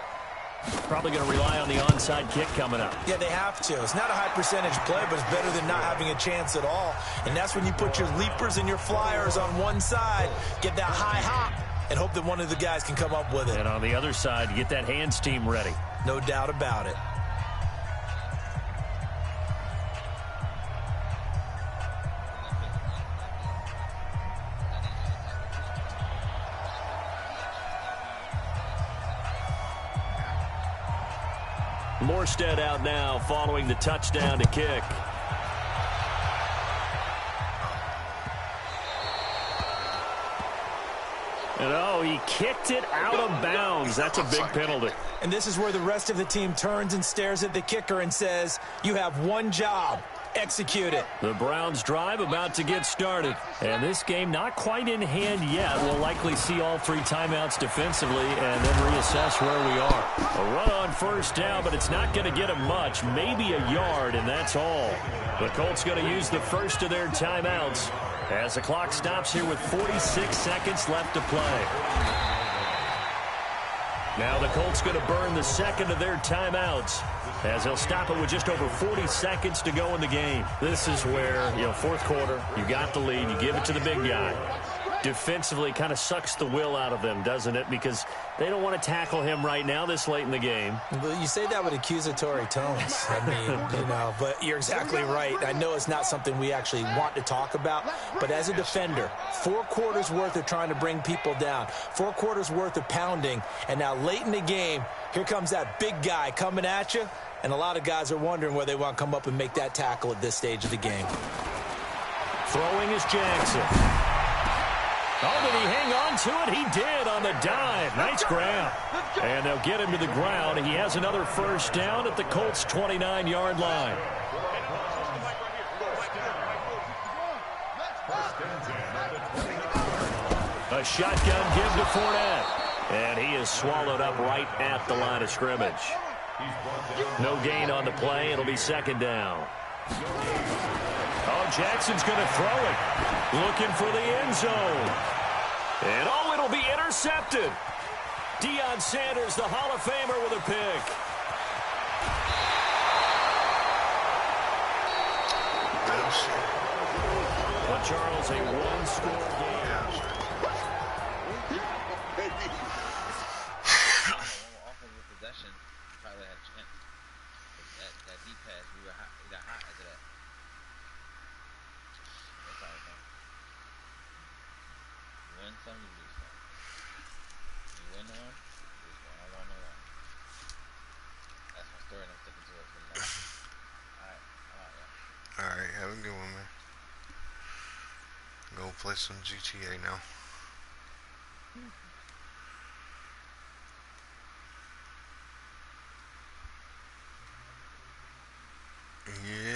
Probably going to rely on the onside kick coming up. Yeah, they have to. It's not a high-percentage play, but it's better than not having a chance at all. And that's when you put your leapers and your flyers on one side, get that high hop, and hope that one of the guys can come up with it. And on the other side, get that hands team ready. No doubt about it. Morstead out now following the touchdown to kick. And oh, he kicked it out of bounds. That's a big penalty. And this is where the rest of the team turns and stares at the kicker and says, you have one job. Execute it. The Browns drive about to get started. And this game not quite in hand yet. We'll likely see all three timeouts defensively and then reassess where we are. A run on first down, but it's not going to get them much. Maybe a yard, and that's all. The Colts going to use the first of their timeouts as the clock stops here with 46 seconds left to play. Now the Colts going to burn the second of their timeouts as they'll stop it with just over 40 seconds to go in the game. This is where, fourth quarter, you got the lead, you give it to the big guy. Defensively kind of sucks the will out of them, doesn't it? Because they don't want to tackle him right now this late in the game. Well, you say that with accusatory tones. I mean, but you're exactly right. I know it's not something we actually want to talk about, but as a defender, 4 quarters worth of trying to bring people down, 4 quarters worth of pounding, and now late in the game, here comes that big guy coming at you, and a lot of guys are wondering where they want to come up and make that tackle at this stage of the game. Throwing is Jackson. Oh, did he hang on to it? He did on the dive. Nice grab. And they'll get him to the ground. He has another first down at the Colts' 29-yard line. A shotgun give to Fournette. And he is swallowed up right at the line of scrimmage. No gain on the play. It'll be second down. Oh, Jackson's going to throw it. Looking for the end zone. And oh, it'll be intercepted. Deion Sanders, the Hall of Famer, with a pick. But Charles, a one-score game. Offensive possession, we probably had a chance. That deep pass, we got hot after that. That's all I think. You win some, you lose some. You win one, you lose one. I want no one. That's my story, and I'm sticking to it for now. Alright, I'm out, y'all. Alright, have a good one, man. Go play some GTA now. Yeah.